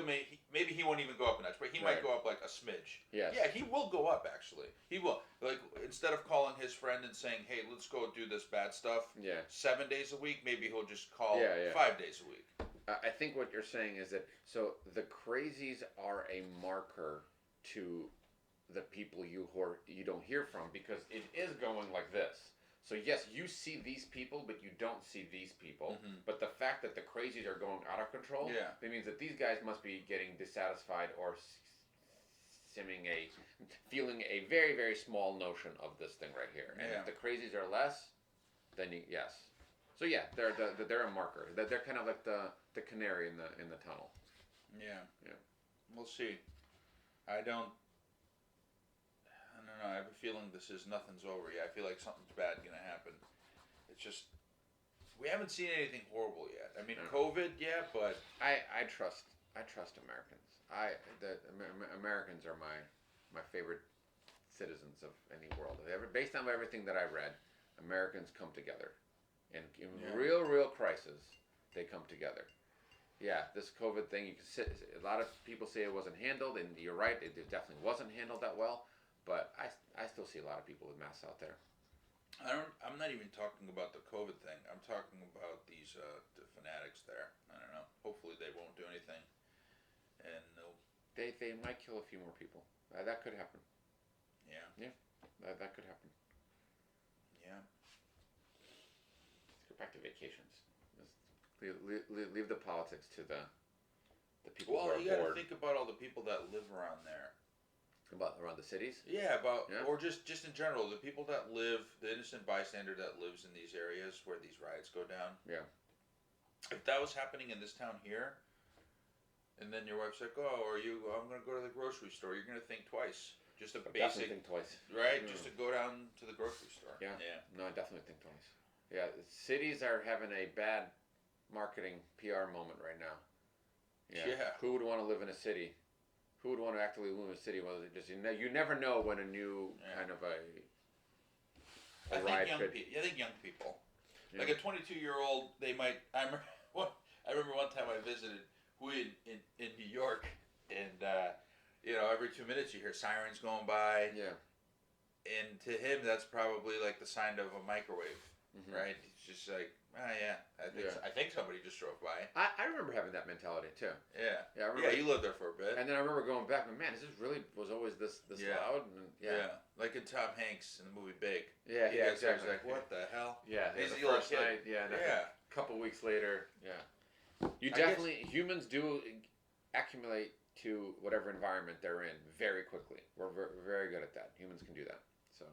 maybe he won't even go up a notch, but he might go up like a smidge. Yes. Yeah, he will go up actually. He will. Like instead of calling his friend and saying, "Hey, let's go do this bad stuff." 7 days a week. Maybe he'll just call 5 days a week. I think what you're saying is that the crazies are a marker to the people you don't hear from because it is going like this. So yes, you see these people, but you don't see these people. Mhm. But the fact that the crazies are going out of control, Yeah. that means that these guys must be getting dissatisfied or feeling a very very small notion of this thing right here. And Yeah. if the crazies are less, then yes. So yeah, they're a marker. They're kind of like the canary in the tunnel. Yeah. Yeah. We'll see. I don't. I don't know. I have a feeling nothing's over yet. I feel like something's bad gonna happen. It's just we haven't seen anything horrible yet. I mean, No. COVID, yeah, but I trust Americans. Americans are my favorite citizens of any world. Based on everything that I read, Americans come together, and in Yeah. real crisis, they come together. Yeah, this COVID thing, a lot of people say it wasn't handled, and you're right, it definitely wasn't handled that well. But I still see a lot of people with masks out there. I'm not even talking about the COVID thing. I'm talking about these the fanatics there. I don't know. Hopefully they won't do anything, and they'll. They might kill a few more people. That could happen. Yeah. That could happen. Yeah. Let's go back to vacations. Leave the politics to the people who Well, are you got to bored. think about all the people that live around there. About around the cities. Yeah, Yeah. or just in general, the people that live, the innocent bystander that lives in these areas where these riots go down. Yeah. If that was happening in this town here, and then your wife's like, "Oh, I'm going to go to the grocery store." You're going to think twice. Just a Definitely basic, think twice. right? Mm. Just to go down to the grocery store. Yeah. Yeah. No, I definitely think twice. Yeah, cities are having a bad marketing PR moment right now. Yeah. Who would want to live in a city? Who would want to actively live in a city? Well, you never know when a new kind of a I riot think could. I think young people, Yeah. like a 22-year-old, they might. I remember one time I visited in New York, and every 2 minutes you hear sirens going by, Yeah. and to him that's probably like the sound of a microwave, Mhm. right? It's just like, yeah, I think somebody just drove by. I remember having that mentality too. Yeah, Yeah, I remember. yeah, you lived there for a bit. And then I remember going back, and man, is this really was always this Yeah. loud? And Yeah, like in Tom Hanks in the movie Big. Yeah, He yeah, gets there, exactly. he's like, what the hell? Yeah, He's the the little first kid. night. Yeah, and Yeah. a couple weeks later. Yeah. You I definitely humans do accumulate to whatever environment they're in very quickly. We're very good at that. Humans can do that. So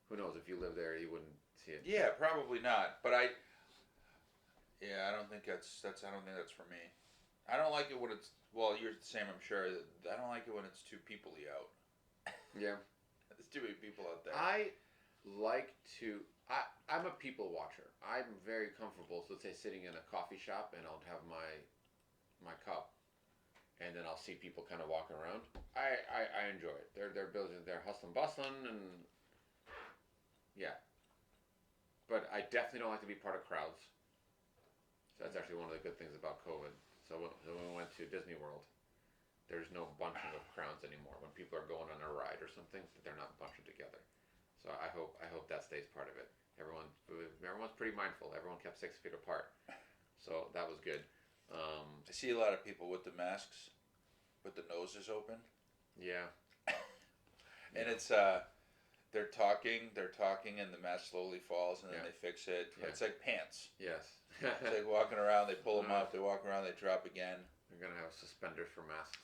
who knows if you live there, you wouldn't see it. Yeah, probably not. But I don't think that's I don't think that's for me. I don't like it when it's you're the same, I'm sure. I don't like it when it's too people-y out. Yeah. There's too many people out there. I like to. I'm a people watcher. I'm very comfortable. So let's say sitting in a coffee shop, and I'll have my cup, and then I'll see people kind of walking around. I enjoy it. They're building. They're hustling, bustling, and yeah. But I definitely don't like to be part of crowds. So that's actually one of the good things about COVID. So when we went to Disney World, there's no bunching of crowds anymore. When people are going on a ride or something, they're not bunching together. So I hope that stays part of it. Everyone's pretty mindful. Everyone kept 6 feet apart. So that was good. I see a lot of people with the masks, with the noses open, Yeah. and it's they're talking, and the mask slowly falls, and then Yeah. they fix it. Yeah. It's like pants. Yes. It's like walking around, they pull them up, they walk around, they drop again. They're gonna have suspenders for masks.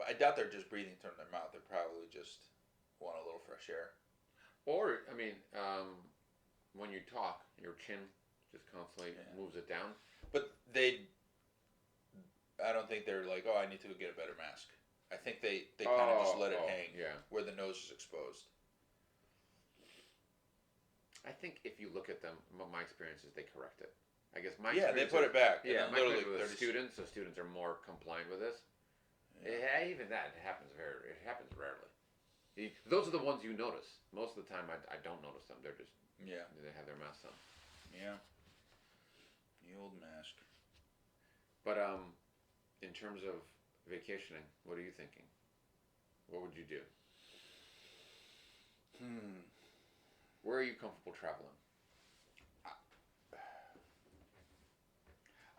I doubt they're just breathing through their mouth. They're probably just want a little fresh air. Or I mean, when you talk, your chin just constantly moves it down. But I don't think they're like, oh, I need to go get a better mask. I think they kind of just let it hang Yeah. where the nose is exposed. I think if you look at them, my experience is they correct it. I guess my Yeah, they experience put is- it back. Yeah, and my then literally experience with they're students, so students are more compliant with this. Yeah. Even that happens rarely. Those are the ones you notice. Most of the time, I don't notice them. They're just Yeah, they have their masks on. yeah. The old mask. But in terms of vacationing, what are you thinking? What would you do? Where are you comfortable traveling?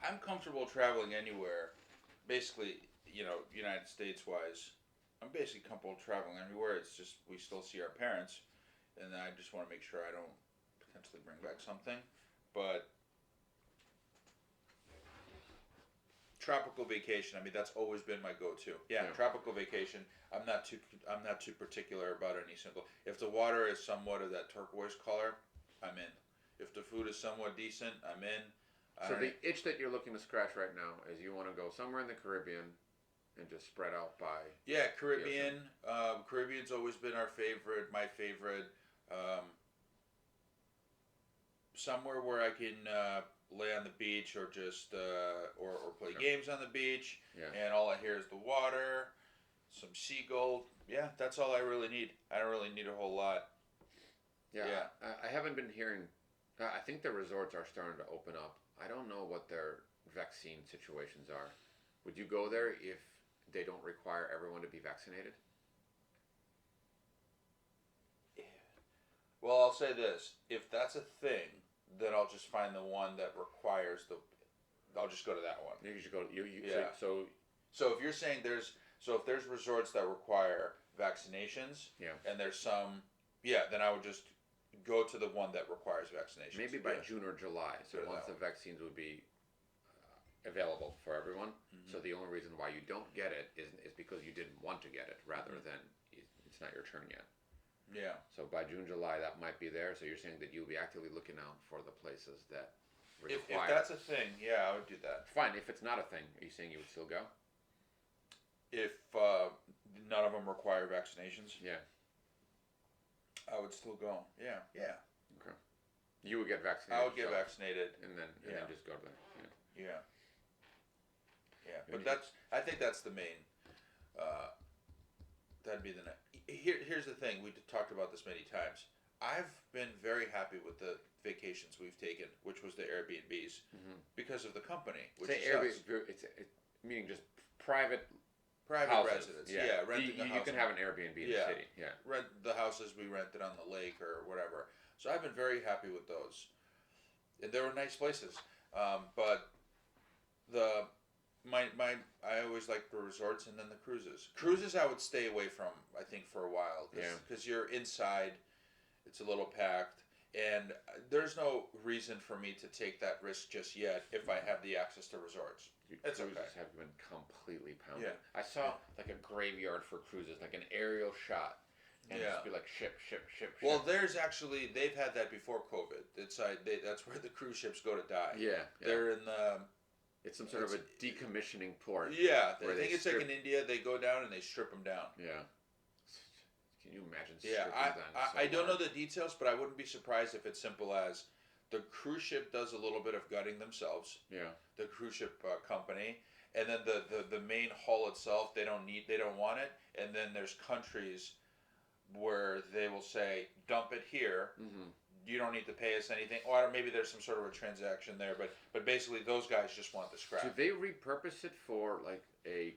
I'm comfortable traveling anywhere. Basically, United States wise, I'm basically comfortable traveling anywhere. It's just we still see our parents, and I just want to make sure I don't potentially bring back something, but tropical vacation. I mean, that's always been my go-to. Yeah, Yeah. tropical vacation. I'm not too particular about any single. If the water is somewhat of that turquoise color, I'm in. If the food is somewhat decent, I'm in. I So don't the itch that you're looking to scratch right now is you want to go somewhere in the Caribbean and just spread out by. Yeah, Caribbean. Caribbean's always been our favorite. My favorite. Um, Somewhere where I can lay on the beach or just or play Sure. games on the beach, Yeah. and all I hear is the water, some seagull. Yeah, that's all I really need. I don't really need a whole lot. Yeah. Yeah. I haven't been hearing. I think the resorts are starting to open up. I don't know what their vaccine situations are. Would you go there if they don't require everyone to be vaccinated? Well, I'll say this: if that's a thing, then I'll just find the one that requires the. I'll just go to that one. You should go. You Yeah. So if you're saying if there's resorts that require vaccinations, Yeah. and there's some, yeah, then I would just go to the one that requires vaccinations. maybe by Yeah. June or July. So Go to once that the vaccines would be available for everyone. Mhm. So the only reason why you don't get it is because you didn't want to get it, rather than it's not your turn yet. Yeah. So by June, July, that might be there. So you're saying that you'll be actively looking out for the places that If require. that's a thing, yeah, I would do that. Fine. If it's not a thing, are you saying you would still go? If none of them require vaccinations, Yeah. I would still go. Yeah, yeah. You would get vaccinated. I would get yourself, vaccinated. and then Yeah. just go to the. Yeah. Yeah, And but you- I think that's the main. That'd be the next. Here's the thing. We talked about this many times. I've been very happy with the vacations we've taken, which was the Airbnbs, Mhm. because of the company, which Say is us. Airbnb. It's meaning just private Private houses. residence. Yeah, renting a you house. can have an Airbnb in Yeah. the city. Yeah. Rent the houses we rented on the lake or whatever. So I've been very happy with those. And they were nice places. But the I always like the resorts and then the cruises. Cruises I would stay away from, I think, for a while, Yeah. because you're inside, it's a little packed, and there's no reason for me to take that risk just yet if I have the access to resorts. It's Cruises okay. have been completely pounded. Yeah. I saw like a graveyard for cruises, like an aerial shot, and Yeah. just be like ship. Well, there's actually they've had that before COVID. That's where the cruise ships go to die. yeah. They're in the It's some sort of a decommissioning port. yeah. I where think they it's like strip- in India. They go down and they strip them down. Yeah. Can you imagine? Yeah, stripping down I don't know someone? the details, but I wouldn't be surprised if it's simple as the cruise ship does a little bit of gutting themselves. Yeah. The cruise ship company, and then the main hull itself they don't want it, and then there's countries where they will say dump it here. Mm-hmm. You don't need to pay us anything, or maybe there's some sort of a transaction there, but basically those guys just want the scrap. Do they repurpose it for like A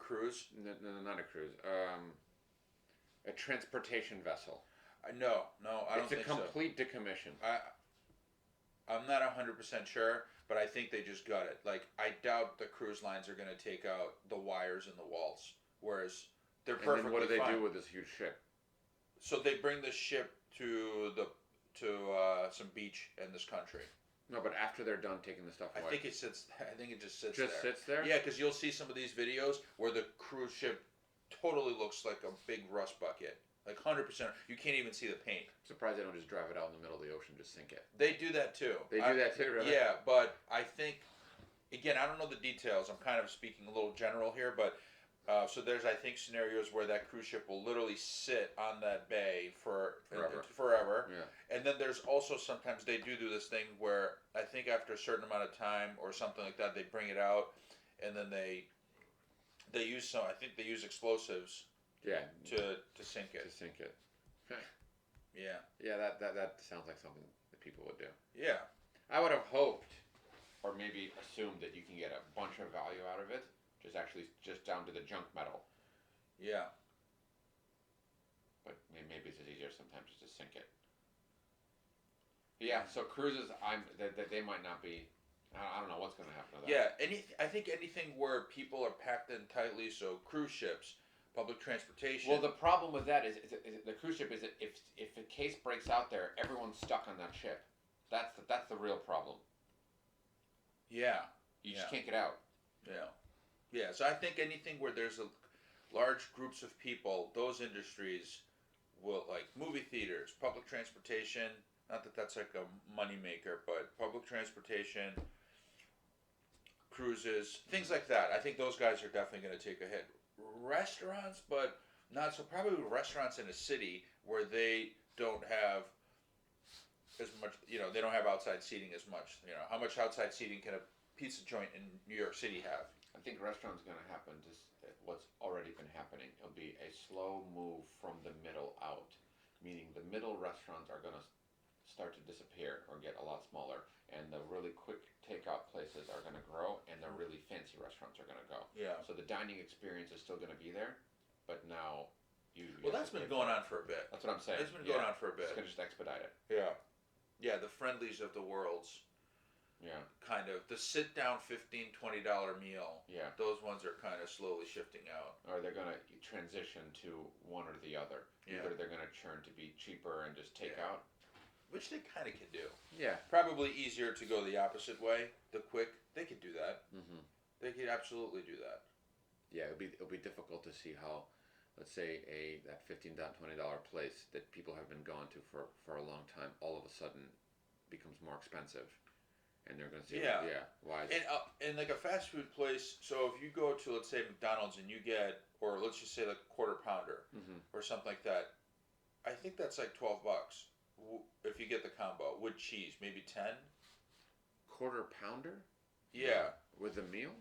cruise? no, not a cruise, a transportation vessel? No, I don't It's a think so. complete decommission. I'm not 100% sure, but I think they just got it. Like, I doubt the cruise lines are going to take out the wires and the walls, whereas they're And perfectly then what do they fine. do with this huge ship? So they bring the ship to some beach in this country. No, but after they're done taking the stuff I away, think it sits. I think it just sits just there. sits there. Yeah, because you'll see some of these videos where the cruise ship totally looks like a big rust bucket, like 100%. You can't even see the paint. I'm surprised they don't just drive it out in the middle of the ocean, just sink it. They do that too. They do that too, really? Yeah, but I think, again, I don't know the details. I'm kind of speaking a little general here, but so there's, I think, scenarios where that cruise ship will literally sit on that bay forever. Yeah. And then there's also sometimes they do this thing where I think after a certain amount of time or something like that, they bring it out, and then they use I think they use explosives Yeah. to sink To it. sink it. Yeah. Yeah, that sounds like something that people would do. Yeah. I would have hoped, or maybe assumed, that you can get a bunch of value out of it, just down to the junk metal. Yeah. But maybe it's just easier sometimes just to sink it. But yeah, so cruises, they might not be. I don't know what's going to happen to that. Yeah. I think anything where people are packed in tightly, so cruise ships, public transportation. Well, the problem with that is the cruise ship is that if a case breaks out there, everyone's stuck on that ship. That's the real problem. Yeah, You just Yeah. can't get out. yeah, yeah. So I think anything where there's a large groups of people, those industries will, like movie theaters, public transportation. Not that that's like a money maker, but public transportation, cruises, things like that. I think those guys are definitely going to take a hit. Restaurants, but not so. Probably restaurants in a city where they don't have as much. They don't have outside seating as much. How much outside seating can a pizza joint in New York City have? I think restaurants going to happen. Just what's already been happening. It'll be a slow move from the middle out, meaning the middle restaurants are going to start to disappear or get a lot smaller, and the really quick takeout places are going to grow, and the really fancy restaurants are going to go. Yeah. So the dining experience is still going to be there, but now you. Well, that's been going on for a bit. That's what I'm saying. It's been going on for a bit. It's going to just expedite it. Yeah. Yeah, the friendlies of the worlds. Yeah. Kind of the sit down $15, $20 meal. Yeah. Those ones are kind of slowly shifting out. Or they're going to transition to one or the other. Yeah. Either they're going to churn to be cheaper and just take out. Which they kind of can do. Yeah. Probably easier to go the opposite way, the quick. They could do that. Mm-hmm. They could absolutely do that. Yeah, it'll be difficult to see how, let's say, that $15, $20 place that people have been gone to for a long time, all of a sudden becomes more expensive, and they're going to say, why? And like a fast food place. So if you go to, let's say, McDonald's and you get, or let's just say like a quarter pounder or something like that, I think that's like $12 if you get the combo with cheese, maybe 10. Quarter pounder? Yeah. With the meal?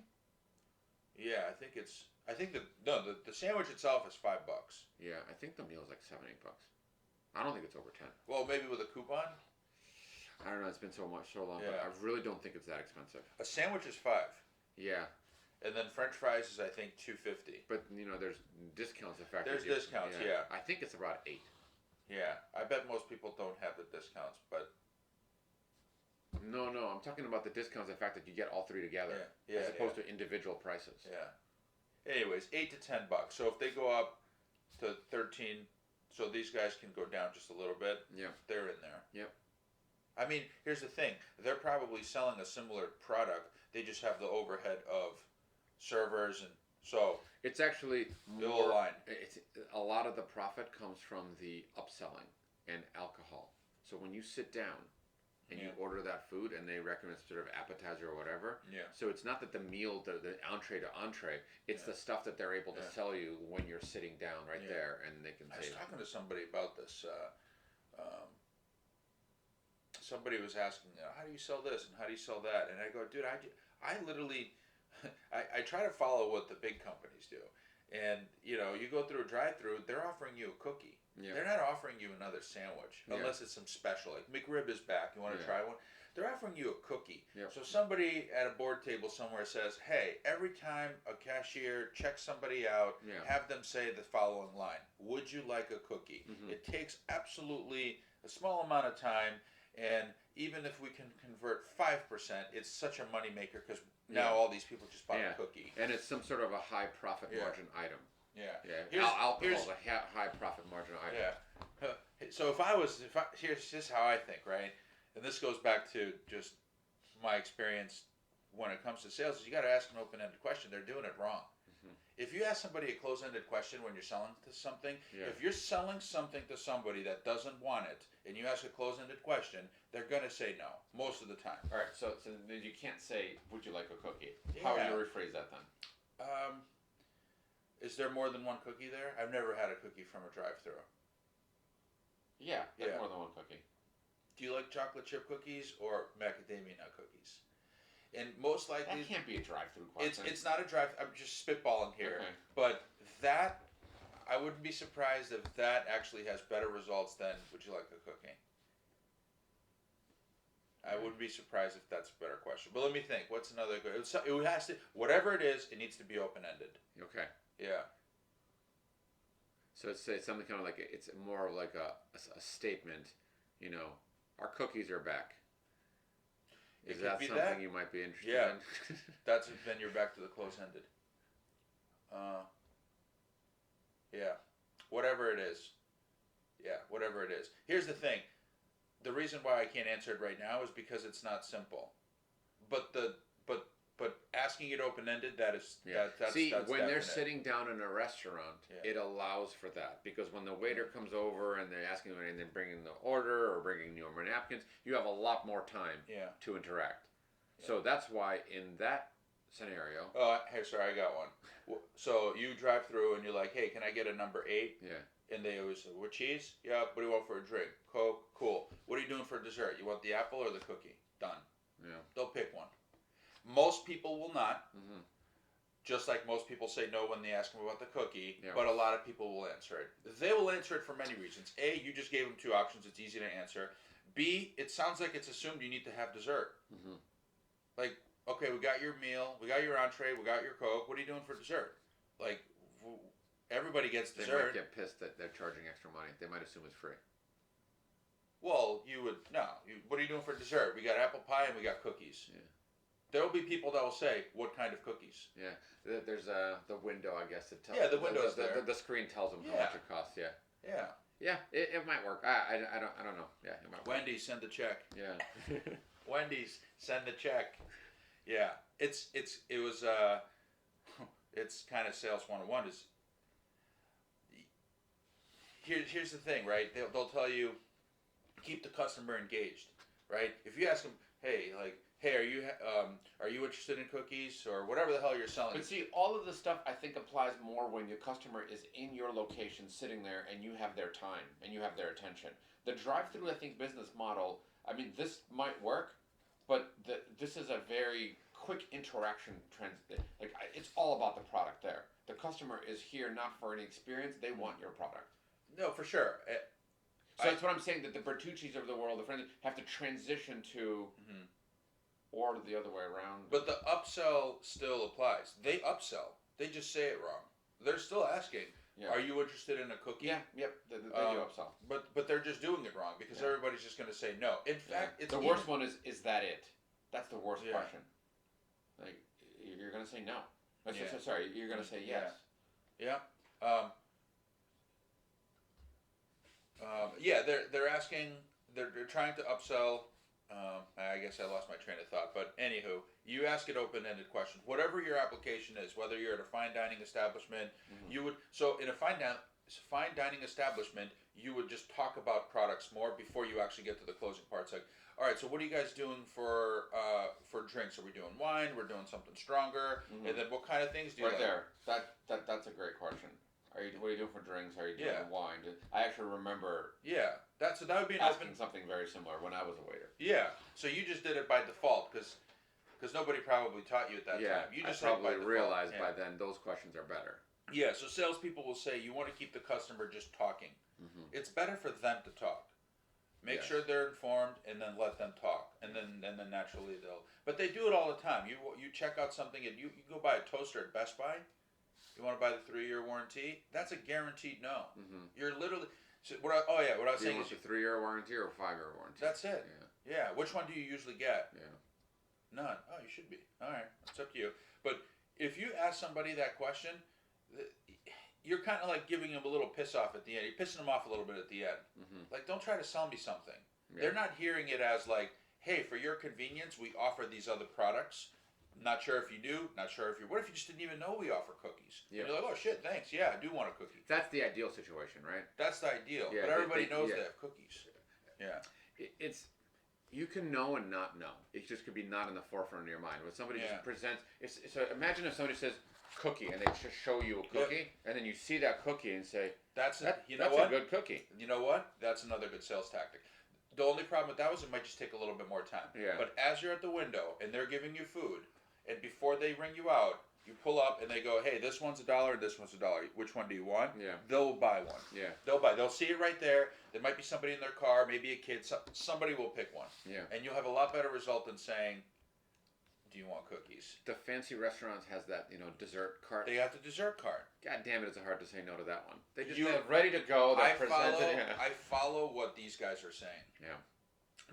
Yeah, I think the sandwich itself is $5. Yeah, I think the meal is like $7, $8. I don't think it's over 10. Well, maybe with a coupon. I don't know. It's been so long, Yeah. but I really don't think it's that expensive. A sandwich is $5, Yeah, and then French fries is I think $2.50. but there's discounts. The fact There's that discounts, yeah. I think it's about 8. Yeah, I bet most people don't have the discounts, but No, I'm talking about the discounts. The fact that you get all three together, yeah, as opposed to individual prices. yeah. Anyways, $8 to $10. So if they go up to 13, so these guys can go down just a little bit. Yeah. They're in there. Yep. I mean, here's the thing: they're probably selling a similar product. They just have the overhead of servers, and so It's actually they'll more. align. It's a lot of the profit comes from the upselling and alcohol. So when you sit down and you order that food, and they recommend sort of appetizer or whatever. Yeah. So it's not that the meal, the entree to entree. It's the stuff that they're able to sell you when you're sitting down right there, and they can I say. was talking to somebody about this. Somebody was asking, how do you sell this and how do you sell that? And I go, dude, I literally, I try to follow what the big companies do. And, you go through a drive-through, they're offering you a cookie. Yeah. They're not offering you another sandwich, unless it's some special, like McRib is back. You want to try one? They're offering you a cookie. Yep. So somebody at a board table somewhere says, hey, every time a cashier checks somebody out, have them say the following line: would you like a cookie? Mhm. It takes absolutely a small amount of time, and even if we can convert 5%, it's such a moneymaker because now all these people just buy a cookie. And it's some sort of a high profit margin item. Yeah. Yeah. Alcohol is a high profit margin item. Yeah. So here's just how I think, right? And this goes back to just my experience when it comes to sales. Is you got to ask an open-ended question. They're doing it wrong. Mm-hmm. If you ask somebody a closed-ended question when you're selling to something, if you're selling something to somebody that doesn't want it, and you ask a closed-ended question, they're gonna say no most of the time. All right. So you can't say, "Would you like a cookie?" How would you rephrase that then? Is there more than one cookie there? I've never had a cookie from a drive-thru. Yeah, more than one cookie. Do you like chocolate chip cookies or macadamia nut cookies? And most likely, That can't be a drive-through question. it's not a drive. I'm just spitballing here, Okay. but that I wouldn't be surprised if that actually has better results than would you like a cookie? I wouldn't be surprised if that's a better question. But let me think. What's another good? It has to, whatever it is, it needs to be open-ended. Okay. Yeah. So it's something kind of like it's more of like a statement. Our cookies are back. Is that something you might be interested in? Then you're back to the close-ended. Yeah. Whatever it is. Yeah, whatever it is. Here's the thing. The reason why I can't answer it right now is because it's not simple. But but asking it open ended, Yeah. that's See, that's when they're definite. sitting down in a restaurant, Yeah. it allows for that because when the waiter comes over and they're asking and then bringing the order or bringing you more napkins, you have a lot more time Yeah. to interact. Yeah. So that's why in that scenario, Oh, hey, sorry, I got one. So you drive through and you're like, hey, can I get a number 8? yeah, And they always say, what cheese? Yeah. What do you want for a drink? Coke. Cool. What are you doing for dessert? You want the apple or the cookie? Done. yeah, They'll pick one. Most people will not. hmm Just like most people say no when they ask them about the cookie, Yeah. but a lot of people will answer it. They will answer it for many reasons. A, you just gave them 2 options. It's easy to answer. B, it sounds like it's assumed you need to have dessert. hmm Like, okay, we got your meal, we got your entree, we got your Coke. What are you doing for dessert? Like, everybody gets they dessert. might get pissed that they're charging extra money. They might assume it's free. Well, you would no. What are you doing for dessert? We got apple pie and we got cookies. Yeah. There will be people that will say, "What kind of cookies?" Yeah, there's the window, I guess, that tells. Yeah, the window's there. The screen tells them how Yeah. much it costs. Yeah, Yeah. yeah, it might work. I don't know. Yeah, it might work. Wendy's, send the check. Yeah. Wendy's, send the check. Yeah, it was it's kind of sales 101 is here's the thing, right? They'll tell you keep the customer engaged, right? If you ask them, hey, are you interested in cookies or whatever the hell you're selling? But see, all of this stuff I think applies more when your customer is in your location, sitting there, and you have their time and you have their attention. The drive-through, I think, business model. I mean, this might work, but this is a very quick interaction trend. It's all about the product there. The customer is here not for any experience; they want your product. No, for sure. So that's what I'm saying. That the Bertucci's of the world, the friends, have to transition to, Mhm. or the other way around. But the upsell still applies. They upsell. They just say it wrong. They're still asking, Yeah. are you interested in a cookie? Yeah, yep, they do upsell. But they're just doing it wrong because Yeah. everybody's just going to say no. In fact, it's the even- worst one is that it? That's the worst Yeah. question. Like you're gonna say no. Yeah. Sorry, you're gonna say yes. Yeah. Yeah, they're asking, they're trying to upsell. I guess I lost my train of thought, but anywho, you ask it open-ended questions. Whatever your application is, whether you're at a fine dining establishment, Mhm. you would in a fine dining establishment, you would just talk about products more before you actually get to the closing parts. Like, all right, so what are you guys doing for drinks? Are we doing wine? We're doing something stronger, Mhm. and then what kind of things do you Right like? there. That's a great question. What are you doing for drinks? Are you doing Yeah. wine? I actually remember Yeah, that would be an asking open. something very similar when I was a waiter. Yeah, so you just did it by default because nobody probably taught you at that Yeah, time. You I just said it by probably default. realized Yeah. by then those questions are better. Yeah, so salespeople will say you want to keep the customer just talking. hmm It's better for them to talk. Make Yes. sure they're informed and then let them talk, and then naturally they'll. But they do it all the time. You check out something and you go buy a toaster at Best Buy. You want to buy the 3-year warranty? That's a guaranteed no. hmm You're literally. So what I was Do you saying want is the 3-year warranty or a 5-year warranty? that's it. Yeah. Which one do you usually get? Yeah. None. Oh, you should be. All right, it's up to you. But if you ask somebody that question, you're kind of like giving them a little piss off at the end. You're pissing them off a little bit at the end. hmm Like, don't try to sell me something. Yeah. They're not hearing it as like, hey, for your convenience, we offer these other products. Not sure if you do. Not sure if you. What if you just didn't even know we offer cookies? Yeah. And you're like, oh shit, thanks. Yeah, I do want a cookie. That's the ideal situation, right? That's the ideal. Yeah, but everybody knows yeah. they have cookies. Yeah. It's you can know and not know. It just could be not in the forefront of your mind. When somebody Yeah. just presents, so imagine if somebody says cookie and they just show you a cookie, and then you see that cookie and say, That's you know that's what? a good cookie. You know what? That's another good sales tactic. The only problem with that was it might just take a little bit more time. Yeah. But as you're at the window and they're giving you food, and before they ring you out, you pull up and they go, hey, this one's $1, this one's $1. Which one do you want? Yeah. They'll buy one. Yeah. They'll see it right there. There might be somebody in their car, maybe a kid. Somebody will pick one. Yeah. And you'll have a lot better result than saying, do you want cookies? The fancy restaurants has that, dessert cart. They have the dessert card. God damn it, it's hard to say no to that one. They just You have have ready to go. I They're presented. I follow what these guys are saying. Yeah.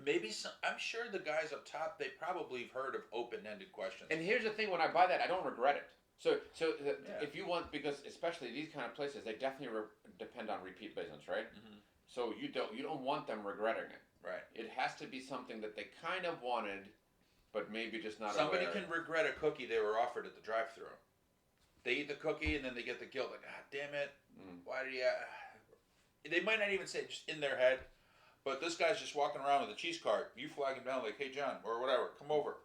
Maybe I'm sure the guys up top, they probably have heard of open-ended questions. And here's the thing: when I buy that, I don't regret it. Yeah. if you want, because especially these kind of places, they definitely depend on repeat business, right? Mhm. So you don't want them regretting it. Right. It has to be something that they kind of wanted, but maybe just not. Somebody aware. can regret a cookie they were offered at the drive-thru. They eat the cookie and then they get the guilt, like, ah, damn it, why did you? They might not even say it just in their head, but this guy's just walking around with a cheese cart. You flag him down like, hey John, or whatever, come over.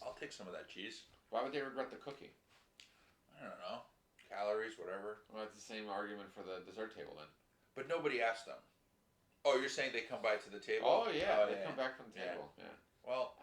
I'll take some of that cheese. Why would they regret the cookie? I don't know, calories, whatever. Well, it's the same argument for the dessert table then. But nobody asked them. Oh, you're saying they come by to the table? Oh yeah, they come back from the Yeah. table. Yeah. Well,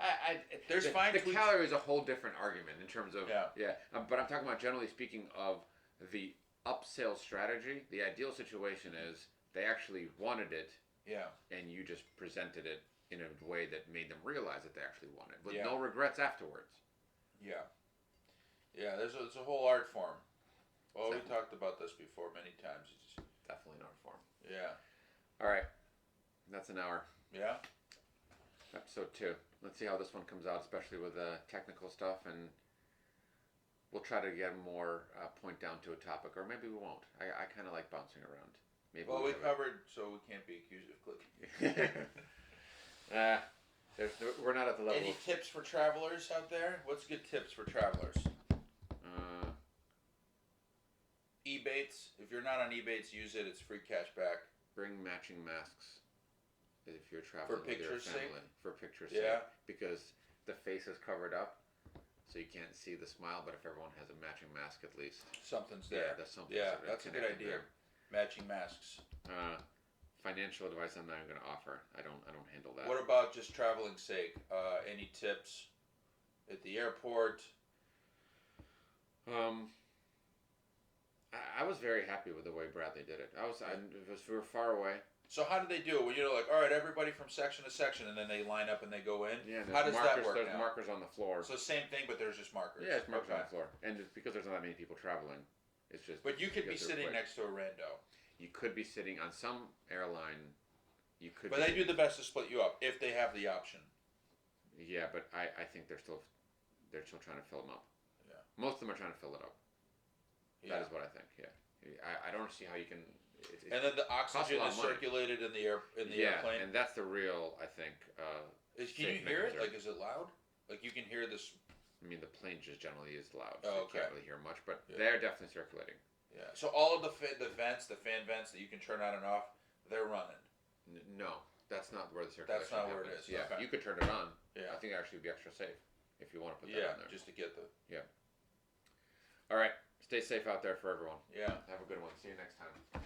There's there's fine the tweets. calorie is a whole different argument in terms of Yeah. but I'm talking about generally speaking of the upsell strategy. The ideal situation is they actually wanted it, Yeah. and you just presented it in a way that made them realize that they actually wanted it, with Yeah. no regrets afterwards. Yeah. Yeah, it's a whole art form. Well, we Definitely. talked about this before many times. It's just, Definitely an art form. yeah. All right, that's an hour. Yeah. Episode 2. Let's see how this one comes out, especially with technical stuff, and we'll try to get more point down to a topic, or maybe we won't. I kind of like bouncing around. Maybe Well, we have covered, so we can't be accused of clicking. we're not at the level. Any tips for travelers out there? What's good tips for travelers? Ebates. If you're not on Ebates, use it. It's free cash back. Bring matching masks if you're traveling with your picture's sake? family. For picture's Yeah. sake, because the face is covered up, so you can't see the smile. But if everyone has a matching mask, at least, Something's yeah, there. that's something. Yeah, sort of that's a good connecting idea. Matching masks. there. Financial advice I'm not even going to offer. I don't handle that. What about just traveling's sake? Any tips at the airport? I was very happy with the way Bradley did it. We were far away. So how do they do it? When you're like, all right, everybody from section to section, and then they line up and they go in. Yeah, How does that work There's now? markers on the floor. So same thing, but there's just markers. Yeah, it's markers on Okay. the floor, and it's because there's not that many people traveling. It's just. But you could be because they're sitting quick. next to a rando. You could be sitting on some airline. You could. But be they do the best to split you up if they have the option. Yeah, but I think they're still trying to fill them up. Yeah. Most of them are trying to fill it up. Yeah. That is what I think. Yeah. I don't see how you can. And then the oxygen lot is of money. circulated in the yeah, airplane. and that's the real, I think. Can you safe hear it? mechanism. Like, is it loud? Like you can hear this. I mean, the plane just generally is loud, so Oh, you okay. can't really hear much, but Yeah. they're definitely circulating. Yeah. So all of the vents, the fan vents that you can turn on and off, they're running. No, that's not where the circulation. That's not where it happens. is, Yeah, okay. you could turn it on. Yeah. I think it actually would be extra safe if you want to put that Yeah. on there. Just to get the. All right, stay safe out there for everyone. Yeah. Have a good one. See you next time.